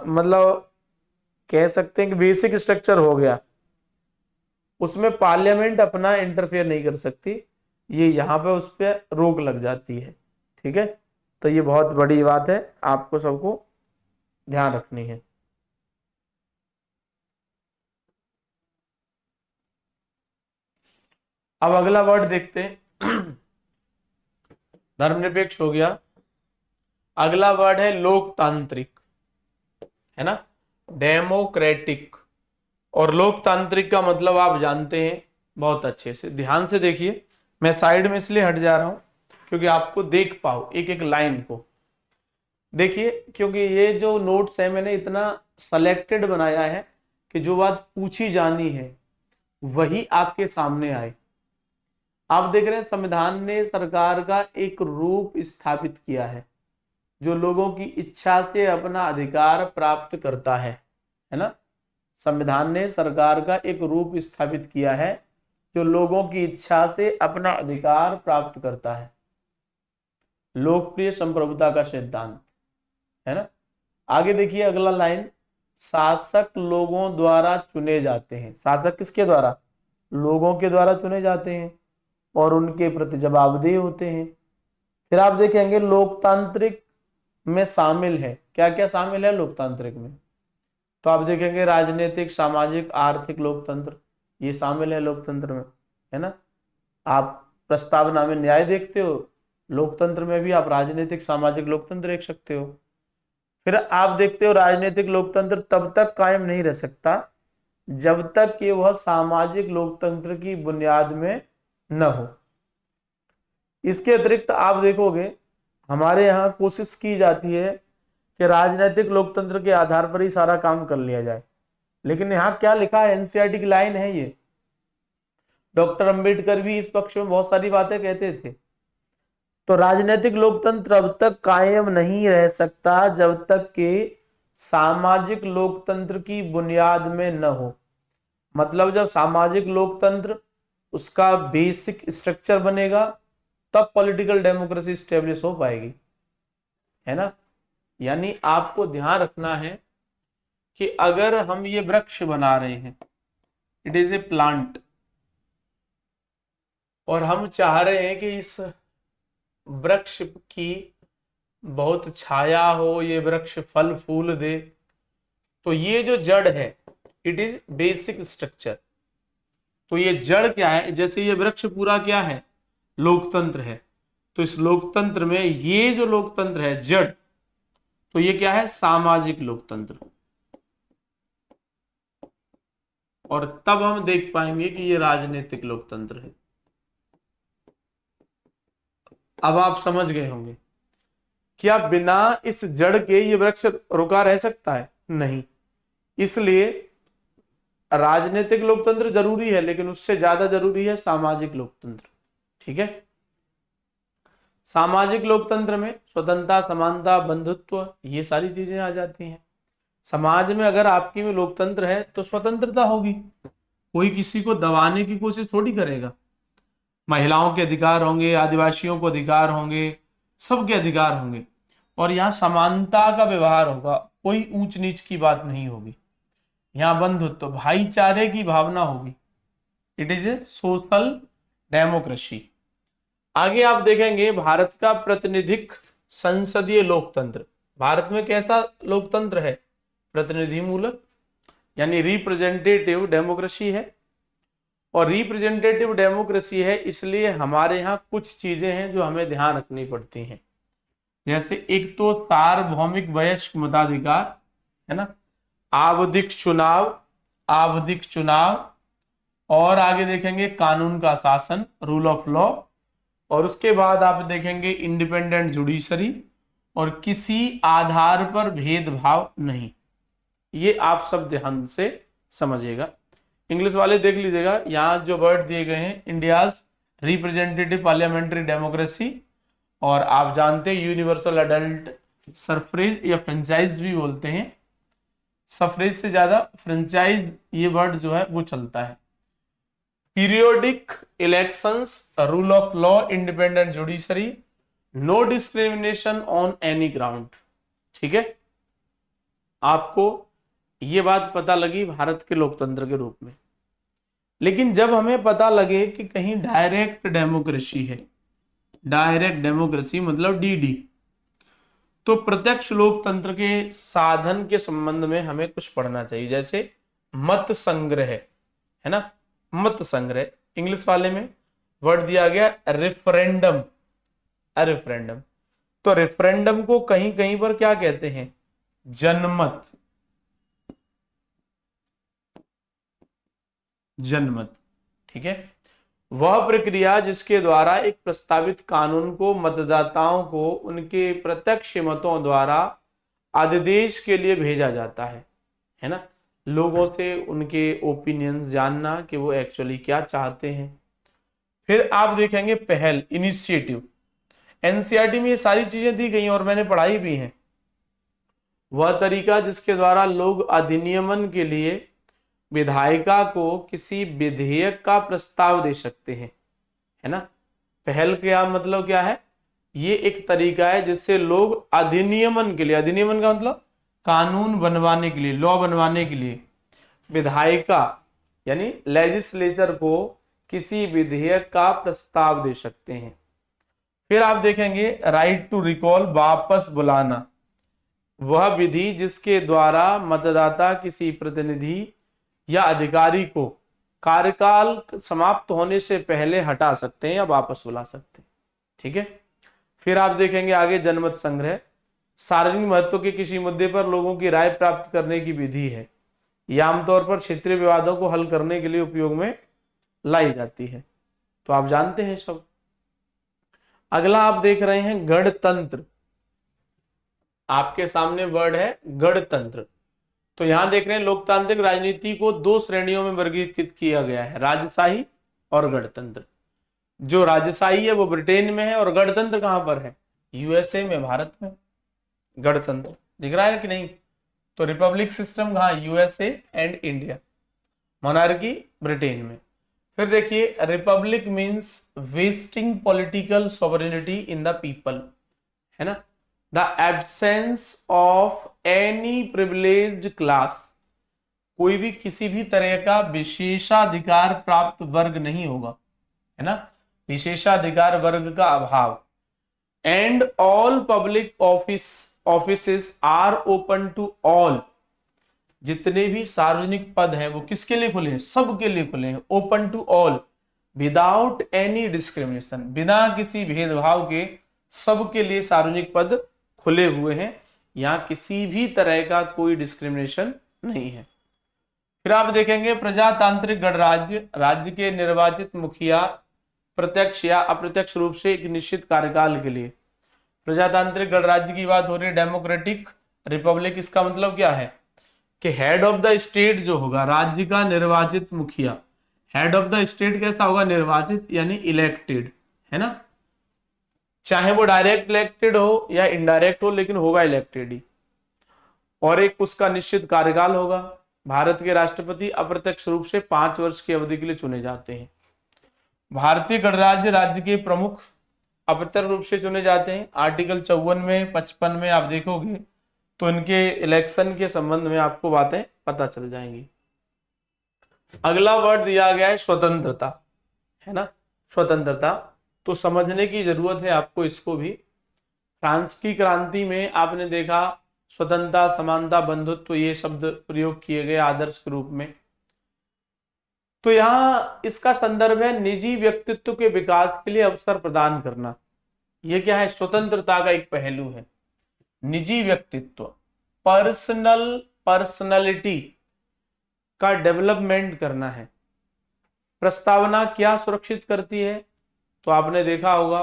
मतलब कह सकते हैं कि बेसिक स्ट्रक्चर हो गया, उसमें पार्लियामेंट अपना इंटरफेयर नहीं कर सकती, ये यहाँ पे उस पर रोक लग जाती है। ठीक है, तो ये बहुत बड़ी बात है, आपको सबको ध्यान रखनी है। अब अगला वर्ड देखते हैं। धर्मनिरपेक्ष हो गया, अगला वर्ड है लोकतांत्रिक, है ना, डेमोक्रेटिक। और लोकतांत्रिक का मतलब आप जानते हैं बहुत अच्छे से, ध्यान से देखिए। मैं साइड में इसलिए हट जा रहा हूं क्योंकि आपको देख पाओ एक एक लाइन को। देखिए, क्योंकि ये जो नोट्स है मैंने इतना सेलेक्टेड बनाया है कि जो बात पूछी जानी है वही आपके सामने आए। आप देख रहे हैं संविधान ने सरकार का एक रूप स्थापित किया है जो लोगों की इच्छा से अपना अधिकार प्राप्त करता है ना। संविधान ने सरकार का एक रूप स्थापित किया है जो लोगों की इच्छा से अपना अधिकार प्राप्त करता है। लोकप्रिय संप्रभुता का सिद्धांत, है ना। आगे देखिए अगला लाइन, शासक लोगों द्वारा चुने जाते हैं। शासक किसके द्वारा? लोगों के द्वारा चुने जाते हैं और उनके प्रति जवाबदेह होते हैं। फिर आप देखेंगे लोकतांत्रिक में शामिल है, क्या क्या शामिल है लोकतांत्रिक में? तो आप देखेंगे राजनीतिक, सामाजिक, आर्थिक लोकतंत्र, ये शामिल है लोकतंत्र में, है ना। आप प्रस्तावना में न्याय देखते हो, लोकतंत्र में भी आप राजनीतिक सामाजिक लोकतंत्र देख सकते हो। फिर आप देखते हो राजनीतिक लोकतंत्र तब तक कायम नहीं रह सकता जब तक कि वह सामाजिक लोकतंत्र की बुनियाद में न हो। इसके अतिरिक्त आप देखोगे हमारे यहाँ कोशिश की जाती है कि राजनीतिक लोकतंत्र के आधार पर ही सारा काम कर लिया जाए, लेकिन यहाँ क्या लिखा है, एनसीईआरटी की लाइन है ये। डॉक्टर अंबेडकर भी इस पक्ष में बहुत सारी बातें कहते थे। तो राजनीतिक लोकतंत्र अब तक कायम नहीं रह सकता जब तक कि सामाजिक लोकतंत्र की बुनियाद में न हो। मतलब जब सामाजिक लोकतंत्र उसका बेसिक स्ट्रक्चर बनेगा तब पॉलिटिकल डेमोक्रेसी स्टेब्लिश हो पाएगी, है ना। यानी आपको ध्यान रखना है कि अगर हम ये वृक्ष बना रहे हैं, इट इज ए प्लांट, और हम चाह रहे हैं कि इस वृक्ष की बहुत छाया हो, ये वृक्ष फल फूल दे, तो ये जो जड़ है इट इज बेसिक स्ट्रक्चर। तो ये जड़ क्या है, जैसे ये वृक्ष पूरा क्या है, लोकतंत्र है, तो इस लोकतंत्र में ये जो लोकतंत्र है जड़, तो ये क्या है, सामाजिक लोकतंत्र। और तब हम देख पाएंगे कि ये राजनीतिक लोकतंत्र है। अब आप समझ गए होंगे, क्या बिना इस जड़ के ये वृक्ष रुका रह सकता है? नहीं। इसलिए राजनीतिक लोकतंत्र जरूरी है, लेकिन उससे ज्यादा जरूरी है सामाजिक लोकतंत्र। ठीक है। सामाजिक लोकतंत्र में स्वतंत्रता, समानता, बंधुत्व, ये सारी चीजें आ जाती हैं। समाज में अगर आपकी में लोकतंत्र है तो स्वतंत्रता होगी, कोई किसी को दबाने की कोशिश थोड़ी करेगा। महिलाओं के अधिकार होंगे, आदिवासियों को अधिकार होंगे, सबके अधिकार होंगे, और यहाँ समानता का व्यवहार होगा, कोई ऊंच नीच की बात नहीं होगी। यहाँ बंधुत्व, भाईचारे की भावना होगी। It is a social democracy. आगे आप देखेंगे भारत का प्रतिनिधिक संसदीय लोकतंत्र। भारत में कैसा लोकतंत्र है? प्रतिनिधि मूलक, यानी रिप्रेजेंटेटिव डेमोक्रेसी है। और रिप्रेजेंटेटिव डेमोक्रेसी है इसलिए हमारे यहाँ कुछ चीजें हैं जो हमें ध्यान रखनी पड़ती हैं। जैसे एक तो सार्वभौमिक वयस्क मताधिकार, है ना, आवधिक चुनाव, और आगे देखेंगे कानून का शासन, रूल ऑफ लॉ, और उसके बाद आप देखेंगे इंडिपेंडेंट जुडिशरी, और किसी आधार पर भेदभाव नहीं। ये आप सब ध्यान से समझिएगा। इंग्लिश वाले देख लीजिएगा, यहाँ जो वर्ड दिए गए हैं, इंडियाज रिप्रेजेंटेटिव पार्लियामेंट्री डेमोक्रेसी, और आप जानते हैं यूनिवर्सल अडल्ट सफरेज या फ्रेंचाइज भी बोलते हैं। सफरेज से ज्यादा फ्रेंचाइज ये वर्ड जो है वो चलता है। Periodic elections, rule of law, independent judiciary, no discrimination on any ground. ठीक है, आपको ये बात पता लगी भारत के लोकतंत्र के रूप में। लेकिन जब हमें पता लगे कि कहीं डायरेक्ट डेमोक्रेसी है, डायरेक्ट डेमोक्रेसी मतलब डीडी, तो प्रत्यक्ष लोकतंत्र के साधन के संबंध में हमें कुछ पढ़ना चाहिए। जैसे मत संग्रह, है ना, मत संग्रह, इंग्लिश वाले में वर्ड दिया गया रेफरेंडम। रेफरेंडम, तो रेफरेंडम को कहीं कहीं पर क्या कहते हैं? जनमत। जनमत, ठीक है, वह प्रक्रिया जिसके द्वारा एक प्रस्तावित कानून को मतदाताओं को उनके प्रत्यक्ष मतों द्वारा अध्यादेश के लिए भेजा जाता है ना। लोगों से उनके ओपिनियंस जानना कि वो एक्चुअली क्या चाहते हैं। फिर आप देखेंगे पहल, इनिशिएटिव। एनसीईआरटी में ये सारी चीजें दी गई और मैंने पढ़ाई भी है। वह तरीका जिसके द्वारा लोग अधिनियमन के लिए विधायिका को किसी विधेयक का प्रस्ताव दे सकते हैं, है ना। पहल क्या मतलब क्या है? ये एक तरीका है जिससे लोग अधिनियमन के लिए, अधिनियमन का मतलब कानून बनवाने के लिए, लॉ बनवाने के लिए, विधायिका यानी लेजिस्लेचर को किसी विधेयक का प्रस्ताव दे सकते हैं। फिर आप देखेंगे राइट टू रिकॉल, वापस बुलाना, वह विधि जिसके द्वारा मतदाता किसी प्रतिनिधि या अधिकारी को कार्यकाल समाप्त होने से पहले हटा सकते हैं या वापस बुला सकते हैं। ठीक है, फिर आप देखेंगे आगे जनमत संग्रह, सार्वजनिक महत्व के किसी मुद्दे पर लोगों की राय प्राप्त करने की विधि है। यह आमतौर पर क्षेत्रीय विवादों को हल करने के लिए उपयोग में लाई जाती है। तो आप जानते हैं सब। अगला आप देख रहे हैं गणतंत्र। आपके सामने वर्ड है गणतंत्र। तो यहां देख रहे हैं लोकतांत्रिक राजनीति को दो श्रेणियों में वर्गीकृत किया गया है, राजशाही और गणतंत्र। जो राजशाही है वो ब्रिटेन में है और गणतंत्र कहां पर है? यूएसए में, भारत में। गणतंत्र दिख रहा है कि नहीं? तो रिपब्लिक सिस्टम कहां? USA and India. Monarchy Britain में। फिर देखिए Republic means wasting political sovereignty in the people, है ना, the absence of any privileged class, कोई भी किसी भी तरह का विशेषाधिकार प्राप्त वर्ग नहीं होगा, है ना, विशेषाधिकार वर्ग का अभाव। And all public offices are open to all, जितने भी सार्वजनिक पद हैं वो किसके लिए खुले हैं? सबके लिए खुले हैं। Open to all without any discrimination, बिना किसी भेदभाव के सबके लिए सार्वजनिक पद खुले हुए हैं। यहां किसी भी तरह का कोई डिस्क्रिमिनेशन नहीं है। फिर आप देखेंगे प्रजातांत्रिक गणराज्य, राज्य के निर्वाचित मुखिया प्रत्यक्ष या अप्रत्यक्ष रूप से एक निश्चित कार्यकाल के लिए। प्रजातांत्रिक गणराज्य की बात हो रही है। डेमोक्रेटिक रिपब्लिक, इसका मतलब क्या है कि हेड ऑफ द स्टेट जो होगा, राज्य का निर्वाचित मुखिया, हेड ऑफ द स्टेट कैसा होगा? निर्वाचित यानी इलेक्टेड, है ना, चाहे वो डायरेक्ट इलेक्टेड हो या इनडायरेक्ट हो, लेकिन होगा इलेक्टेड ही। और एक उसका निश्चित कार्यकाल होगा। भारत के राष्ट्रपति अप्रत्यक्ष रूप से 5 वर्ष की अवधि के लिए चुने जाते हैं। भारतीय गणराज्य राज्य के प्रमुख अप्रत्यक्ष रूप से चुने जाते हैं। आर्टिकल 54 में 55 में आप देखोगे तो इनके इलेक्शन के संबंध में आपको बातें पता चल जाएंगी। अगला वर्ड दिया गया है स्वतंत्रता, है ना, स्वतंत्रता। तो समझने की जरूरत है आपको इसको भी। फ्रांस की क्रांति में आपने देखा स्वतंत्रता, समानता, बंधुत्व ये शब्द प्रयोग किए गए आदर्श के रूप में। तो यहां इसका संदर्भ है निजी व्यक्तित्व के विकास के लिए अवसर प्रदान करना। यह क्या है? स्वतंत्रता का एक पहलू है। निजी व्यक्तित्व, पर्सनैलिटी का डेवलपमेंट करना है। प्रस्तावना क्या सुरक्षित करती है? तो आपने देखा होगा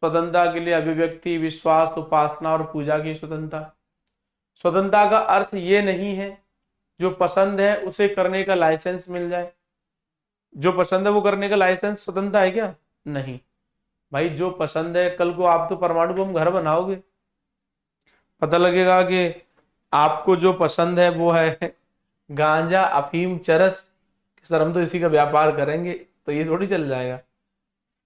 स्वतंत्रता के लिए अभिव्यक्ति, विश्वास, उपासना और पूजा की स्वतंत्रता। स्वतंत्रता का अर्थ ये नहीं है जो पसंद है उसे करने का लाइसेंस मिल जाए। जो पसंद है वो करने का लाइसेंस स्वतंत्रता है क्या? नहीं भाई, जो पसंद है, कल को आप तो परमाणु बम घर बनाओगे, पता लगेगा कि आपको जो पसंद है वो है गांजा, अफीम, चरस, सर हम तो इसी का व्यापार करेंगे, तो ये थोड़ी चल जाएगा।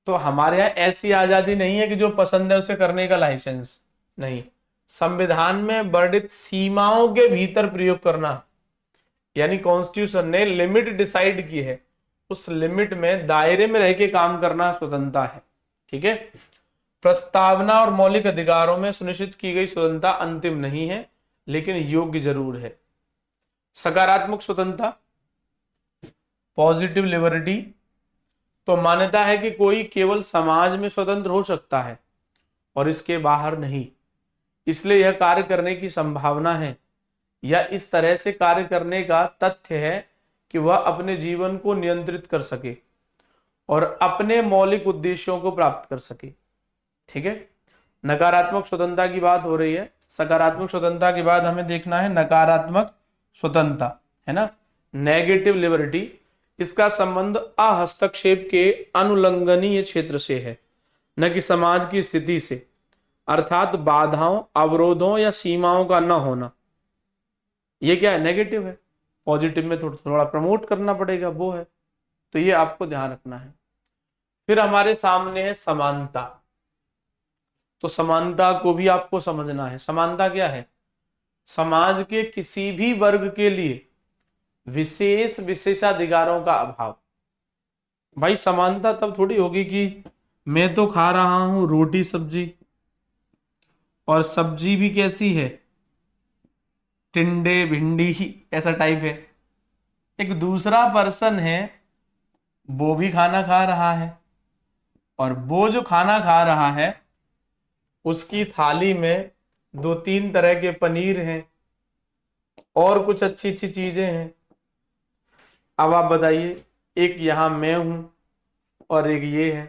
तो हमारे यहाँ ऐसी आजादी नहीं है कि जो पसंद है उसे करने का लाइसेंस नहीं। संविधान में वर्णित सीमाओं के भीतर प्रयोग करना, यानी कॉन्स्टिट्यूशन ने लिमिट डिसाइड की है, उस लिमिट में, दायरे में रह के काम करना स्वतंत्रता है। ठीक है। प्रस्तावना और मौलिक अधिकारों में सुनिश्चित की गई स्वतंत्रता अंतिम नहीं है, लेकिन योग्य जरूर है। सकारात्मक स्वतंत्रता, पॉजिटिव लिबर्टी, तो मान्यता है कि कोई केवल समाज में स्वतंत्र हो सकता है और इसके बाहर नहीं। इसलिए यह कार्य करने की संभावना है या इस तरह से कार्य करने का तथ्य है कि वह अपने जीवन को नियंत्रित कर सके और अपने मौलिक उद्देश्यों को प्राप्त कर सके। ठीक है। नकारात्मक स्वतंत्रता की बात हो रही है। सकारात्मक स्वतंत्रता के बाद हमें देखना है नकारात्मक स्वतंत्रता, है ना, नेगेटिव लिबर्टी। इसका संबंध अहस्तक्षेप के अनुल्लंघनीय क्षेत्र से है, न कि समाज की स्थिति से, अर्थात बाधाओं, अवरोधों या सीमाओं का न होना। ये क्या है? नेगेटिव है। पॉजिटिव में थोड़ा प्रमोट करना पड़ेगा, वो है। तो ये आपको ध्यान रखना है। फिर हमारे सामने है समानता। तो समानता को भी आपको समझना है। समानता क्या है? समाज के किसी भी वर्ग के लिए विशेषाधिकारों का अभाव। भाई समानता तब थोड़ी होगी कि मैं तो खा रहा हूं रोटी सब्जी, और सब्जी भी कैसी है, टिंडे भिंडी, ऐसा टाइप है। एक दूसरा पर्सन है वो भी खाना खा रहा है, और वो जो खाना खा रहा है उसकी थाली में 2-3 तरह के पनीर हैं और कुछ अच्छी अच्छी चीजें हैं। अब आप बताइए, एक यहां मैं हूं और एक ये है,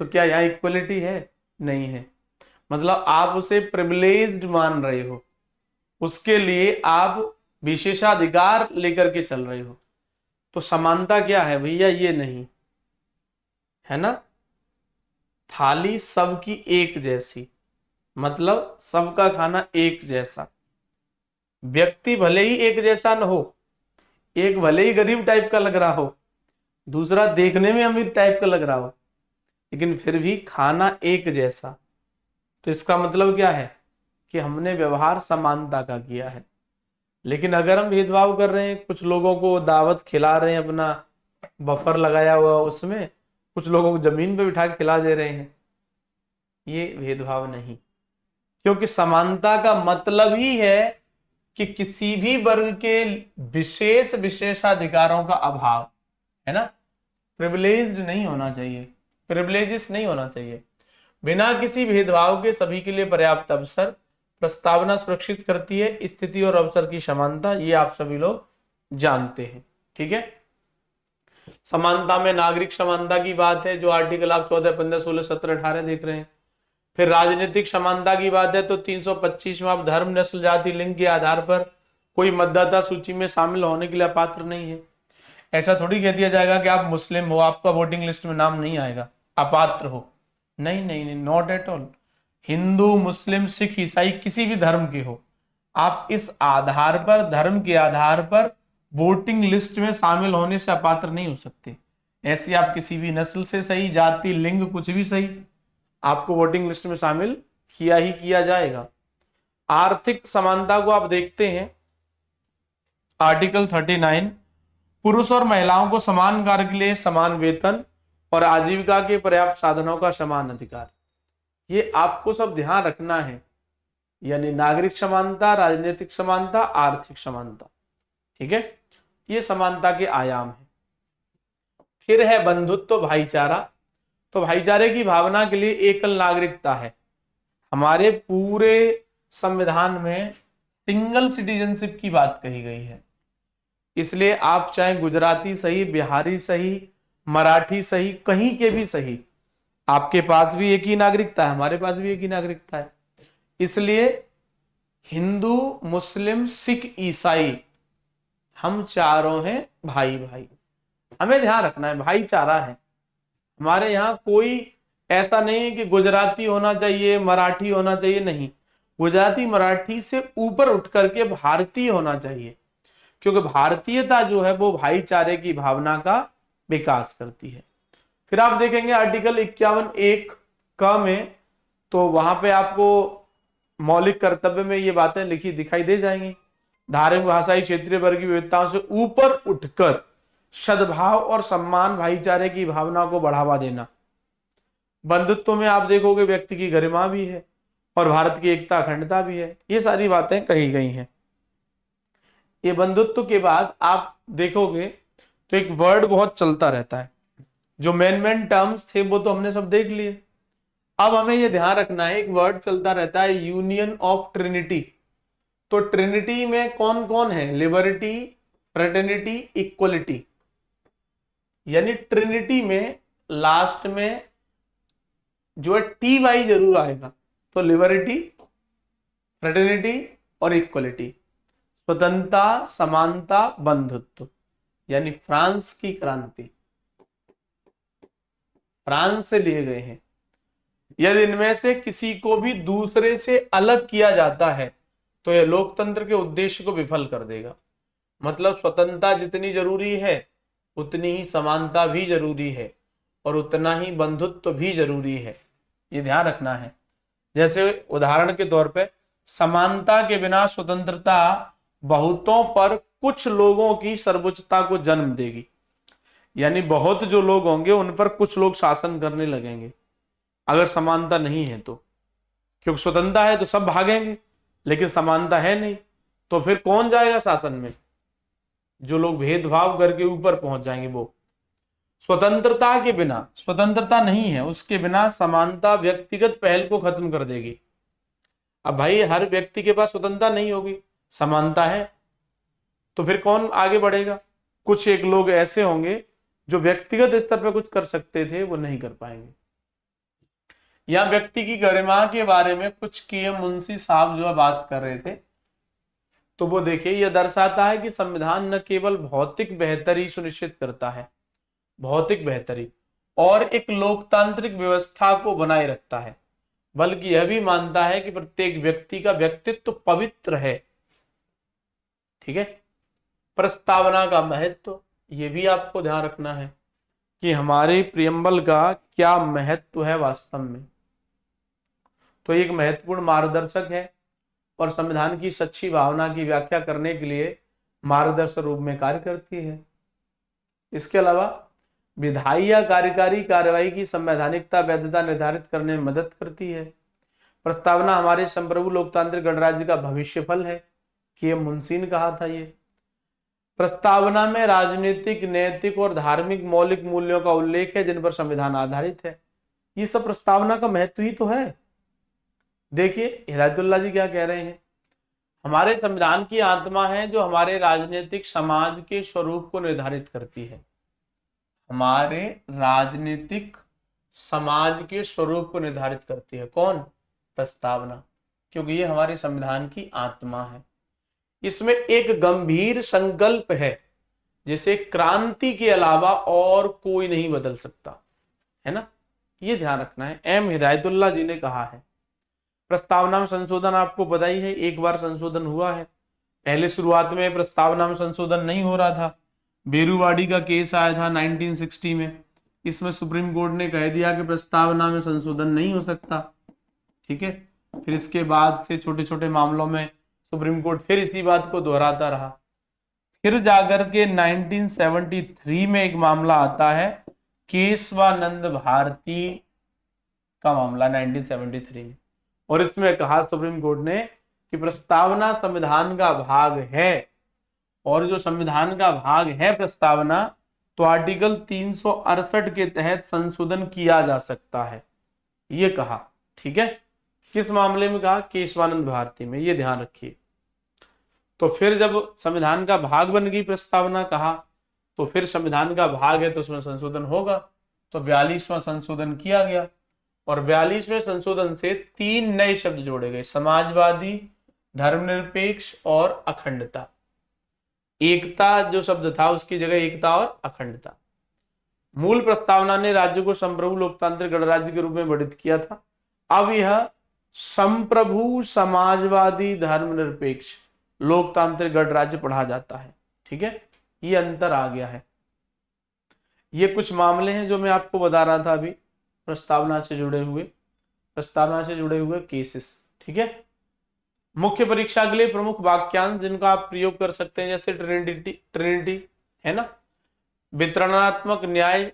तो क्या यहाँ इक्वलिटी है? नहीं है। मतलब आप उसे प्रिविलेज्ड मान रहे हो, उसके लिए आप विशेषाधिकार लेकर के चल रहे हो। तो समानता क्या है भैया? ये नहीं है ना। थाली सबकी एक जैसी, मतलब सबका खाना एक जैसा। व्यक्ति भले ही एक जैसा न हो, एक भले ही गरीब टाइप का लग रहा हो, दूसरा देखने में अमीर टाइप का लग रहा हो, लेकिन फिर भी खाना एक जैसा। तो इसका मतलब क्या है कि हमने व्यवहार समानता का किया है। लेकिन अगर हम भेदभाव कर रहे हैं, कुछ लोगों को दावत खिला रहे हैं, अपना बफर लगाया हुआ उसमें, कुछ लोगों को जमीन पे बिठा के खिला दे रहे हैं, ये भेदभाव नहीं। क्योंकि समानता का मतलब ही है कि किसी भी वर्ग के विशेष विशेषाधिकारों का अभाव, है ना। प्रिविलेज्ड नहीं होना चाहिए, प्रिविलेजेस नहीं होना चाहिए। बिना किसी भेदभाव के सभी के लिए पर्याप्त अवसर, प्रस्तावना सुरक्षित करती है स्थिति और अवसर की समानता, ये आप सभी लोग जानते हैं। ठीक है। समानता में नागरिक समानता की बात है, जो आर्टिकल आप 14, 15, 16, 17, 18 देख रहे हैं। फिर राजनीतिक समानता की बात है तो 325 में आप धर्म, नस्ल, जाति, लिंग के आधार पर कोई मतदाता सूची में शामिल होने के लिए अपात्र नहीं है। ऐसा थोड़ी कह दिया जाएगा कि आप मुस्लिम हो, आपका वोटिंग लिस्ट में नाम नहीं आएगा, अपात्र हो। नहीं नहीं नहीं, नॉट एट ऑल। हिंदू, मुस्लिम, सिख, ईसाई किसी भी धर्म के हो, आप इस आधार पर, धर्म के आधार पर वोटिंग लिस्ट में शामिल होने से अपात्र नहीं हो सकते। ऐसे आप किसी भी नस्ल से सही, जाति, लिंग कुछ भी सही, आपको वोटिंग लिस्ट में शामिल किया ही किया जाएगा। आर्थिक समानता को आप देखते हैं, आर्टिकल 39, पुरुष और महिलाओं को समान कार्य के लिए समान वेतन और आजीविका के पर्याप्त साधनों का समान अधिकार। ये आपको सब ध्यान रखना है, यानी नागरिक समानता, राजनीतिक समानता, आर्थिक समानता। ठीक है, ये समानता के आयाम है। फिर है बंधुत्व, भाईचारा। तो भाईचारे की भावना के लिए एकल नागरिकता है। हमारे पूरे संविधान में सिंगल सिटीजनशिप की बात कही गई है। इसलिए आप चाहे गुजराती सही, बिहारी सही, मराठी सही, कहीं के भी सही, आपके पास भी एक ही नागरिकता है, हमारे पास भी एक ही नागरिकता है। इसलिए हिंदू, मुस्लिम, सिख, ईसाई, हम चारों हैं भाई भाई। हमें ध्यान रखना है, भाईचारा है हमारे यहाँ। कोई ऐसा नहीं है कि गुजराती होना चाहिए, मराठी होना चाहिए, नहीं। गुजराती मराठी से ऊपर उठ करके भारतीय होना चाहिए, क्योंकि भारतीयता जो है वो भाईचारे की भावना का विकास करती है। फिर आप देखेंगे आर्टिकल 51(1) क में, तो वहां पे आपको मौलिक कर्तव्य में ये बातें लिखी दिखाई दे जाएंगी। धार्मिक, भाषाई, क्षेत्रीय, वर्गीय विविधताओं से ऊपर उठकर सद्भाव और सम्मान, भाईचारे की भावना को बढ़ावा देना। बंधुत्व में आप देखोगे व्यक्ति की गरिमा भी है और भारत की एकता, अखंडता भी है। ये सारी बातें कही गई हैं। ये बंधुत्व के बाद आप देखोगे तो एक वर्ड बहुत चलता रहता है। जो मेन मेन टर्म्स थे वो तो हमने सब देख लिए। अब हमें ये ध्यान रखना है, एक वर्ड चलता रहता है, यूनियन ऑफ ट्रिनिटी। तो ट्रिनिटी में कौन कौन है? Liberty, fraternity, equality. यानी ट्रिनिटी में लास्ट में जो है टी वाई जरूर आएगा। तो लिबर्टी, फ्रेटर्निटी और इक्वलिटी, स्वतंत्रता, समानता, बंधुत्व, यानी फ्रांस की क्रांति, फ्रांस से लिए गए हैं। यदि इनमें से किसी को भी दूसरे से अलग किया जाता है तो यह लोकतंत्र के उद्देश्य को विफल कर देगा। मतलब स्वतंत्रता जितनी जरूरी है उतनी ही समानता भी जरूरी है और उतना ही बंधुत्व भी जरूरी है, ये ध्यान रखना है। जैसे उदाहरण के तौर पे, समानता के बिना स्वतंत्रता बहुतों पर कुछ लोगों की सर्वोच्चता को जन्म देगी। यानी बहुत जो लोग होंगे उन पर कुछ लोग शासन करने लगेंगे अगर समानता नहीं है तो। क्योंकि स्वतंत्रता है तो सब भागेंगे, लेकिन समानता है नहीं तो फिर कौन जाएगा शासन में? जो लोग भेदभाव करके ऊपर पहुंच जाएंगे वो। स्वतंत्रता के बिना, स्वतंत्रता नहीं है, उसके बिना समानता व्यक्तिगत पहल को खत्म कर देगी। अब भाई हर व्यक्ति के पास स्वतंत्रता नहीं होगी, समानता है, तो फिर कौन आगे बढ़ेगा? कुछ एक लोग ऐसे होंगे जो व्यक्तिगत स्तर पर कुछ कर सकते थे, वो नहीं कर पाएंगे। या व्यक्ति की गरिमा के बारे में कुछ के मुंशी साहब जो है बात कर रहे थे, तो वो देखिए यह दर्शाता है कि संविधान न केवल भौतिक बेहतरी सुनिश्चित करता है, भौतिक बेहतरी और एक लोकतांत्रिक व्यवस्था को बनाए रखता है, बल्कि यह भी मानता है कि प्रत्येक व्यक्ति का व्यक्तित्व पवित्र है। ठीक है। प्रस्तावना का महत्व, यह भी आपको ध्यान रखना है कि हमारे प्रियम्बल का क्या महत्व है वास्तव में। तो एक महत्वपूर्ण मार्गदर्शक है और संविधान की सच्ची भावना की व्याख्या करने के लिए मार्गदर्शक रूप में कार्य करती है। इसके अलावा विधायी या कार्यकारी कार्रवाई की संवैधानिकता वैधता निर्धारित करने में मदद करती है। प्रस्तावना हमारे संप्रभु लोकतांत्रिक गणराज्य का भविष्य फल है, के मुंशी ने कहा था। ये प्रस्तावना में राजनीतिक, नैतिक और धार्मिक मौलिक मूल्यों का उल्लेख है जिन पर संविधान आधारित है। ये सब प्रस्तावना का महत्व ही तो है। देखिए हिदायतुल्लाह जी क्या कह रहे हैं, हमारे संविधान की आत्मा है जो हमारे राजनीतिक समाज के स्वरूप को निर्धारित करती है। हमारे राजनीतिक समाज के स्वरूप को निर्धारित करती है कौन? प्रस्तावना, क्योंकि ये हमारे संविधान की आत्मा है। इसमें एक गंभीर संकल्प है जिसे क्रांति के अलावा और कोई नहीं बदल सकता, है ना, ये ध्यान रखना है। एम हिदायतुल्लाह जी ने कहा है। प्रस्तावना में संशोधन आपको पता ही है, एक बार संशोधन हुआ है। पहले शुरुआत में प्रस्तावना में संशोधन नहीं हो रहा था, बेरूवाड़ी का केस आया था 1960 में, इसमें सुप्रीम कोर्ट ने कह दिया कि प्रस्तावना में संशोधन नहीं हो सकता। ठीक है। फिर इसके बाद से छोटे छोटे मामलों में सुप्रीम कोर्ट फिर इसी बात को दोहराता रहा। फिर जाकर के 1973 में एक मामला आता है, केशवानंद भारती का मामला 1973 में, और इसमें कहा सुप्रीम कोर्ट ने कि प्रस्तावना संविधान का भाग है, और जो संविधान का भाग है प्रस्तावना, तो आर्टिकल 368 के तहत संशोधन किया जा सकता है, ये कहा। ठीक है। किस मामले में कहा? केशवानंद भारती में, ये ध्यान रखिए। तो फिर जब संविधान का भाग बन गई प्रस्तावना, कहा तो फिर संविधान का भाग है तो उसमें संशोधन होगा, तो 42वां संशोधन किया गया, और 42वें संशोधन से 3 नए शब्द जोड़े गए, समाजवादी, धर्मनिरपेक्ष और अखंडता। एकता जो शब्द था उसकी जगह एकता और अखंडता। मूल प्रस्तावना ने राज्य को संप्रभु लोकतांत्रिक गणराज्य के रूप में वर्णित किया था। अब यह संप्रभु समाजवादी धर्मनिरपेक्ष लोकतांत्रिक गणराज्य पढ़ा जाता है। ठीक है, ये अंतर आ गया है। ये कुछ मामले हैं जो मैं आपको बता रहा था अभी, प्रस्तावना से जुड़े हुए केसेस। ठीक है। मुख्य परीक्षा के लिए प्रमुख वाक्यांश जिनका आप प्रयोग कर सकते हैं, जैसे ट्रिनिटी है ना, वितरणात्मक न्याय,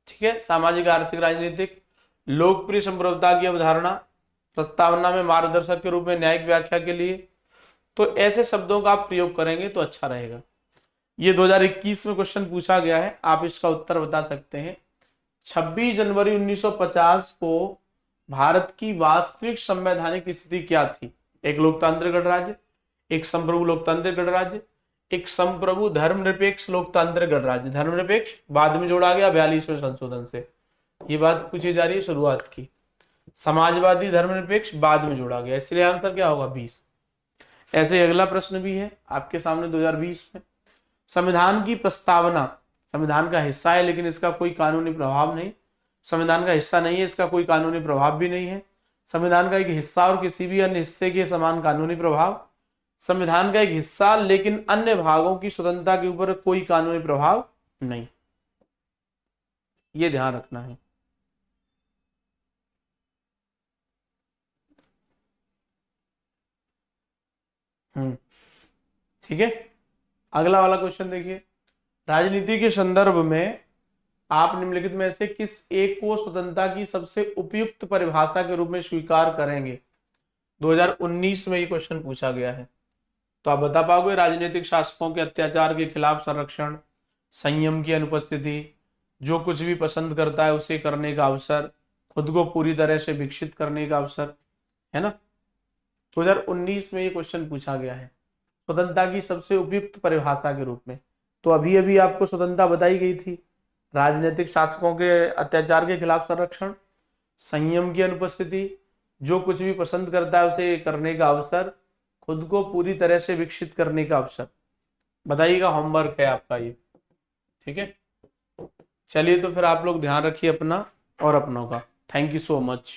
ठीक है, सामाजिक आर्थिक राजनीतिक, लोकप्रिय संप्रभुता की अवधारणा, प्रस्तावना में मार्गदर्शक के रूप में न्यायिक व्याख्या के लिए, तो ऐसे शब्दों का आप प्रयोग करेंगे तो अच्छा रहेगा। ये 2021 में क्वेश्चन पूछा गया है, आप इसका उत्तर बता सकते हैं। 26 जनवरी 1950 को भारत की वास्तविक संवैधानिक स्थिति क्या थी? एक लोकतांत्रिक गणराज्य, एक संप्रभु लोकतांत्रिक गणराज्य, एक संप्रभु धर्मनिरपेक्ष लोकतांत्रिक गणराज्य। धर्मनिरपेक्ष बाद में जोड़ा गया 42वें संशोधन से, ये बात पूछी जा रही है शुरुआत की। समाजवादी धर्मनिरपेक्ष बाद में जोड़ा गया, इसलिए आंसर क्या होगा? 20। ऐसे अगला प्रश्न भी है आपके सामने 2020 में। संविधान की प्रस्तावना संविधान का हिस्सा है लेकिन इसका कोई कानूनी प्रभाव नहीं। संविधान का हिस्सा नहीं है, इसका कोई कानूनी प्रभाव भी नहीं है। संविधान का एक हिस्सा और किसी भी अन्य हिस्से के समान कानूनी प्रभाव। संविधान का एक हिस्सा लेकिन अन्य भागों की स्वतंत्रता के ऊपर कोई कानूनी प्रभाव नहीं, ये ध्यान रखना है। ठीक है। अगला वाला क्वेश्चन देखिए, राजनीति के संदर्भ में आप निम्नलिखित में से किस एक को स्वतंत्रता की सबसे उपयुक्त परिभाषा के रूप में स्वीकार करेंगे? 2019 में ये क्वेश्चन पूछा गया है, तो आप बता पाओगे? राजनीतिक शासकों के अत्याचार के खिलाफ संरक्षण, संयम की अनुपस्थिति, जो कुछ भी पसंद करता है उसे करने का अवसर, खुद को पूरी तरह से विकसित करने का अवसर, है ना। 2019 में ये क्वेश्चन पूछा गया है स्वतंत्रता की सबसे उपयुक्त परिभाषा के रूप में। तो अभी अभी आपको स्वतंत्रता बताई गई थी। राजनीतिक शासकों के अत्याचार के खिलाफ संरक्षण, संयम की अनुपस्थिति, जो कुछ भी पसंद करता है उसे करने का अवसर, खुद को पूरी तरह से विकसित करने का अवसर। बताइएगा, होमवर्क है आपका ये, ठीक है। चलिए तो फिर आप लोग ध्यान रखिए अपना और अपनों का। Thank you so much.